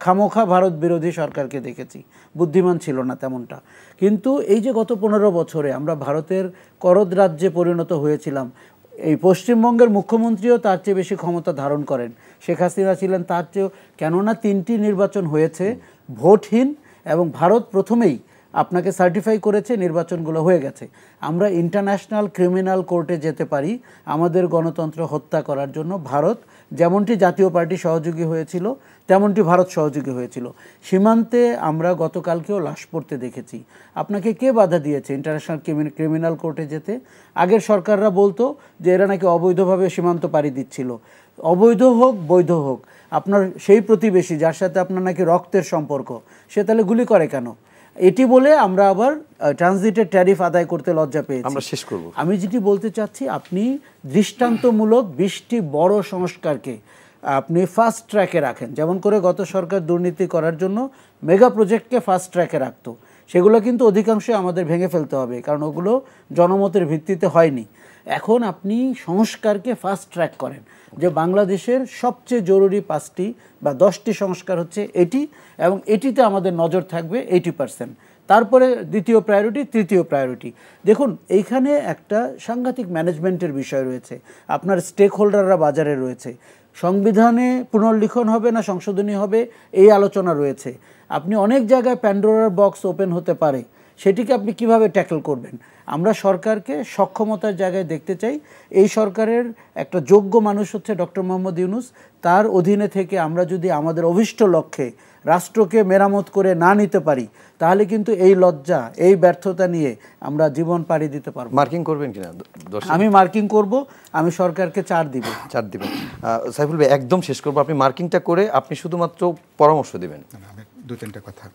খামোখা ভারত বিরোধী সরকারকে দেখেছি, বুদ্ধিমান ছিল না তেমনটা। কিন্তু এই যে গত 15 বছরে আমরা ভারতের করদ রাজ্যে পরিণত হয়েছিলাম, এই পশ্চিমবঙ্গের মুখ্যমন্ত্রীও তার চেয়ে বেশি ক্ষমতা ধারণ করেন, শেখ হাসিনা ছিলেন তার চেয়েও, কেননা 3টি নির্বাচন হয়েছে ভোটহীন, এবং ভারত প্রথমেই আপনাকে সার্টিফাই করেছে নির্বাচনগুলো হয়ে গেছে। আমরা ইন্টারন্যাশনাল ক্রিমিনাল কোর্টে যেতে পারি আমাদের গণতন্ত্র হত্যা করার জন্য। ভারত যেমনটি জাতীয় পার্টি সহযোগী হয়েছিল, তেমনটি ভারত সহযোগী হয়েছিল। সীমান্তে আমরা গতকালকেও লাশ পড়তে দেখেছি। আপনাকে কে বাধা দিয়েছে ইন্টারন্যাশনাল ক্রিমিনাল কোর্টে যেতে? আগের সরকাররা বলতো যে এরা নাকি অবৈধভাবে সীমান্ত পাড়ি দিচ্ছিল। অবৈধ হোক বৈধ হোক, আপনার সেই প্রতিবেশী যার সাথে আপনার নাকি রক্তের সম্পর্ক, সে তাহলে গুলি করে কেন? এটি বলে আমরা আবার ট্রানজিটের ট্যারিফ আদায় করতে লজ্জা পেয়েছি।
আমরা শেষ করব।
আমি যেটি বলতে চাচ্ছি, আপনি দৃষ্টান্তমূলক 20টি বড় সংস্কারকে আপনি ফাস্ট ট্র্যাকে রাখেন, যেমন করে গত সরকার দুর্নীতি করার জন্য মেগা প্রজেক্টকে ফাস্ট ট্র্যাকে রাখতো, সেগুলো কিন্তু অধিকাংশই আমাদের ভেঙে ফেলতে হবে, কারণ ওগুলো জনমতের ভিত্তিতে হয়নি। এখন আপনি সংস্কারকে ফাস্ট ট্র্যাক করেন, যে বাংলাদেশের সবচেয়ে জরুরি 5টি বা 10টি সংস্কার হচ্ছে এটি, এবং এটিতে আমাদের নজর থাকবে 80%। তারপরে দ্বিতীয় প্রায়োরিটি, তৃতীয় প্রায়োরিটি। দেখুন এইখানে একটা সাংঘাতিক ম্যানেজমেন্টের বিষয় রয়েছে, আপনার স্টেক হোল্ডাররা বাজারে রয়েছে, সংবিধানে পুনর্লিখন হবে না সংশোধনী হবে এই আলোচনা রয়েছে। আপনি অনেক জায়গায় প্যান্ডোরার বক্স ওপেন হতে পারে, সেটিকে আপনি কিভাবে ট্যাকল করবেন? আমরা সরকারকে সক্ষমতার জায়গায় দেখতে চাই। এই সরকারের একটা যোগ্য মানুষ হচ্ছে ডক্টর মোহাম্মদ ইউনূস। তার অধীনে থেকে আমরা যদি আমাদের অভিষ্ট লক্ষ্যে রাষ্ট্রকে মেরামত করে না নিতে পারি, তাহলে কিন্তু এই লজ্জা, এই ব্যর্থতা নিয়ে আমরা জীবন পাড়ি দিতে পারবো।
মার্কিং করবেন কিনা?
আমি মার্কিং করব, আমি সরকারকে 4 দিব।
4 দিবেন। সাইফুল ভাই, একদম শেষ করবো, আপনি মার্কিংটা করে আপনি শুধুমাত্র পরামর্শ দিবেন।
আমি 2-3টা কথা।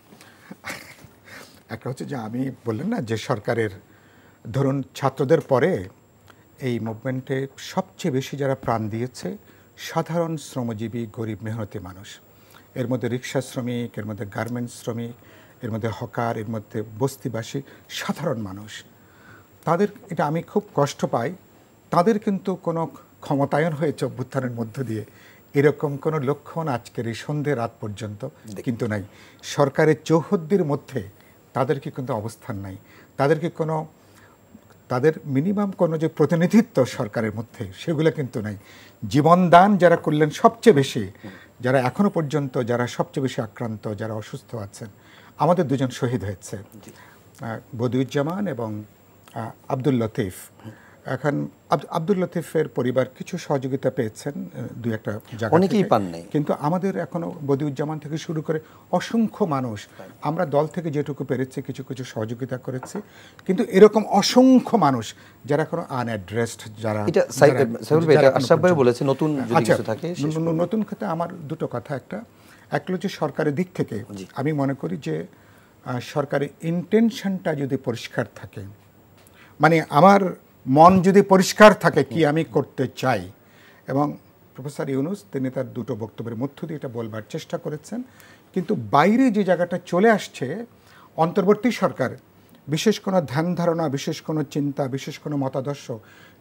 একটা হচ্ছে যে আমি বললেন না যে সরকারের ধরুন ছাত্রদের পরে এই মুভমেন্টে সবচেয়ে বেশি যারা প্রাণ দিয়েছে সাধারণ শ্রমজীবী গরিব মেহনতি মানুষ। এর মধ্যে রিক্সা শ্রমিক, এর মধ্যে গার্মেন্টস শ্রমিক, এর মধ্যে হকার, এর মধ্যে বস্তিবাসী সাধারণ মানুষ। তাদের এটা আমি খুব কষ্ট পাই। তাদের কিন্তু কোনো ক্ষমতায়ন হয়েছে অভ্যুত্থানের মধ্য দিয়ে এরকম কোনো লক্ষণ আজকের এই সন্ধ্যে রাত পর্যন্ত কিন্তু নাই। সরকারের চৌহদ্দির মধ্যে তাদেরকে কিন্তু অবস্থান নাই, তাদেরকে কোনো তাদের মিনিমাম কোনো যে প্রতিনিধিত্ব সরকারের মধ্যে সেগুলো কিন্তু নাই। জীবনদান যারা করলেন সবচেয়ে বেশি, যারা এখনো পর্যন্ত যারা সবচেয়ে বেশি আক্রান্ত, যারা অসুস্থ আছেন, আমাদের 2জন শহীদ হয়েছে, বদিউজ্জামান এবং আব্দুল লতিফ। এখন আব্দুল লতিফের পরিবার কিছু সহযোগিতা পেয়েছেন 2-1টা জায়গা,
অনেকেই পান নাই,
কিন্তু আমাদের এখনো বদিউজ্জামান থেকে শুরু করে অসংখ্য মানুষ, আমরা দল থেকে যেটুকু পেরেছি কিছু কিছু সহযোগিতা করেছি, কিন্তু এরকম অসংখ্য মানুষ যারা এখনো আনঅ্যাড্রেসড, যারা
আশরাফ ভাই বলেছে নতুন যদি কিছু থাকে।
নতুন ক্ষেত্রে আমার 2টো কথা। একটা হচ্ছে সরকারের দিক থেকে আমি মনে করি যে সরকারের ইন্টেনশনটা যদি পরিষ্কার থাকে, মানে আমার মন যদি পরিষ্কার থাকে কি আমি করতে চাই, এবং প্রফেসর ইউনূস তিনি তার 2টো বক্তব্যের মধ্য দিয়ে এটা বলবার চেষ্টা করেছেন, কিন্তু বাইরে যে জায়গাটা চলে আসছে, অন্তর্বর্তী সরকার বিশেষ কোনো ধ্যান ধারণা, বিশেষ কোনো চিন্তা, বিশেষ কোনো মতাদর্শ,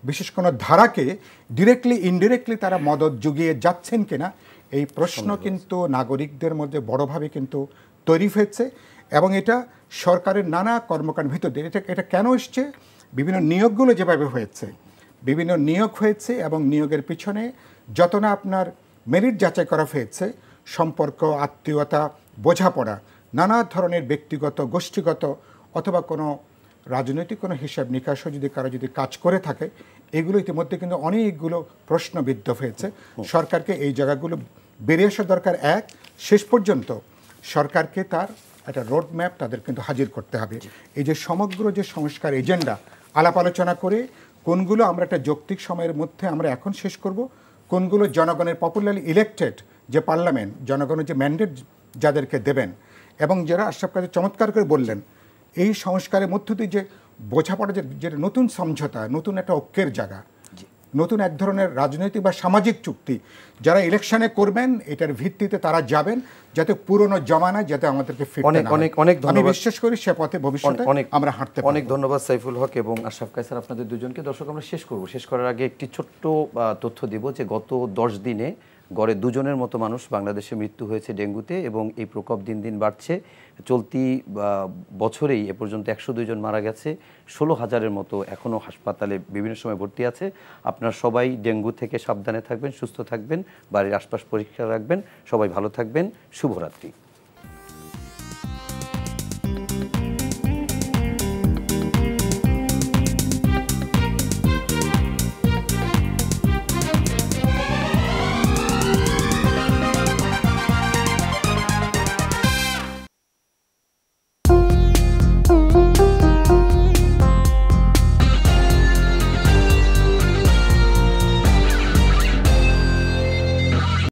বিশেষ কোনো ধারাকে ডিরেক্টলি ইনডিরেক্টলি তারা মদত জুগিয়ে যাচ্ছেন কিনা, এই প্রশ্ন কিন্তু নাগরিকদের মধ্যে বড়ভাবে কিন্তু তৈরি হয়েছে। এবং এটা সরকারের নানা কর্মকাণ্ড ভিতর দিয়ে এটা কেন এসছে, বিভিন্ন নিয়োগগুলো যেভাবে হয়েছে, বিভিন্ন নিয়োগ হয়েছে এবং নিয়োগের পিছনে যত না আপনার মেরিট যাচাই করা হয়েছে, সম্পর্ক, আত্মীয়তা, বোঝাপড়া, নানা ধরনের ব্যক্তিগত, গোষ্ঠীগত অথবা কোনো রাজনৈতিক কোনো হিসাব নিকাশও যদি কারো যদি কাজ করে থাকে, এগুলো ইতিমধ্যে কিন্তু অনেকগুলো প্রশ্নবিদ্ধ হয়েছে। সরকারকে এই জায়গাগুলো বেরিয়ে আসা দরকার। শেষ পর্যন্ত সরকারকে তার একটা রোড ম্যাপ তাদের কিন্তু হাজির করতে হবে। এই যে সমগ্র যে সংস্কার এজেন্ডা আলাপ আলোচনা করে কোনগুলো আমরা একটা যৌক্তিক সময়ের মধ্যে আমরা এখন শেষ করব, কোনগুলো জনগণের পপুলারলি ইলেক্টেড যে পার্লামেন্ট, জনগণের যে ম্যান্ডেট যাদেরকে দেবেন, এবং যারা আশরাফ কাদের চমৎকার করে বললেন এই সংস্কারের মধ্য দিয়ে যে বোঝাপড়া, যে নতুন সমঝোতা, নতুন একটা ঐক্যের জায়গা, নতুন এক ধরনের রাজনৈতিক বা সামাজিক চুক্তি যারা ইলেকশনে করবেন, এটার ভিত্তিতে তারা যাবেন, যাতে পুরনো জমানায় যাতে আমাদেরকে ফিরতে না হয়। আমি বিশ্বাস করি সে পথে ভবিষ্যতে আমরা হাঁটতে পারব।
অনেক ধন্যবাদ সাইফুল হক এবং আশরাফ কায়সার, আপনাদের 2জনকে। দর্শক, আমরা শেষ করব। শেষ করার আগে একটি ছোট্ট তথ্য দিব যে গত 10 দিনে গড়ে 2জনের মতো মানুষ বাংলাদেশে মৃত্যু হয়েছে ডেঙ্গুতে, এবং এই প্রকোপ দিন দিন বাড়ছে। চলতি বছরেই এ পর্যন্ত 102 জন মারা গেছে, 16,000-এর মতো এখনও হাসপাতালে বিভিন্ন সময় ভর্তি আছে। আপনারা সবাই ডেঙ্গু থেকে সাবধানে থাকবেন, সুস্থ থাকবেন, বাড়ির আশপাশ পরিষ্কার রাখবেন। সবাই ভালো থাকবেন। শুভরাত্রি।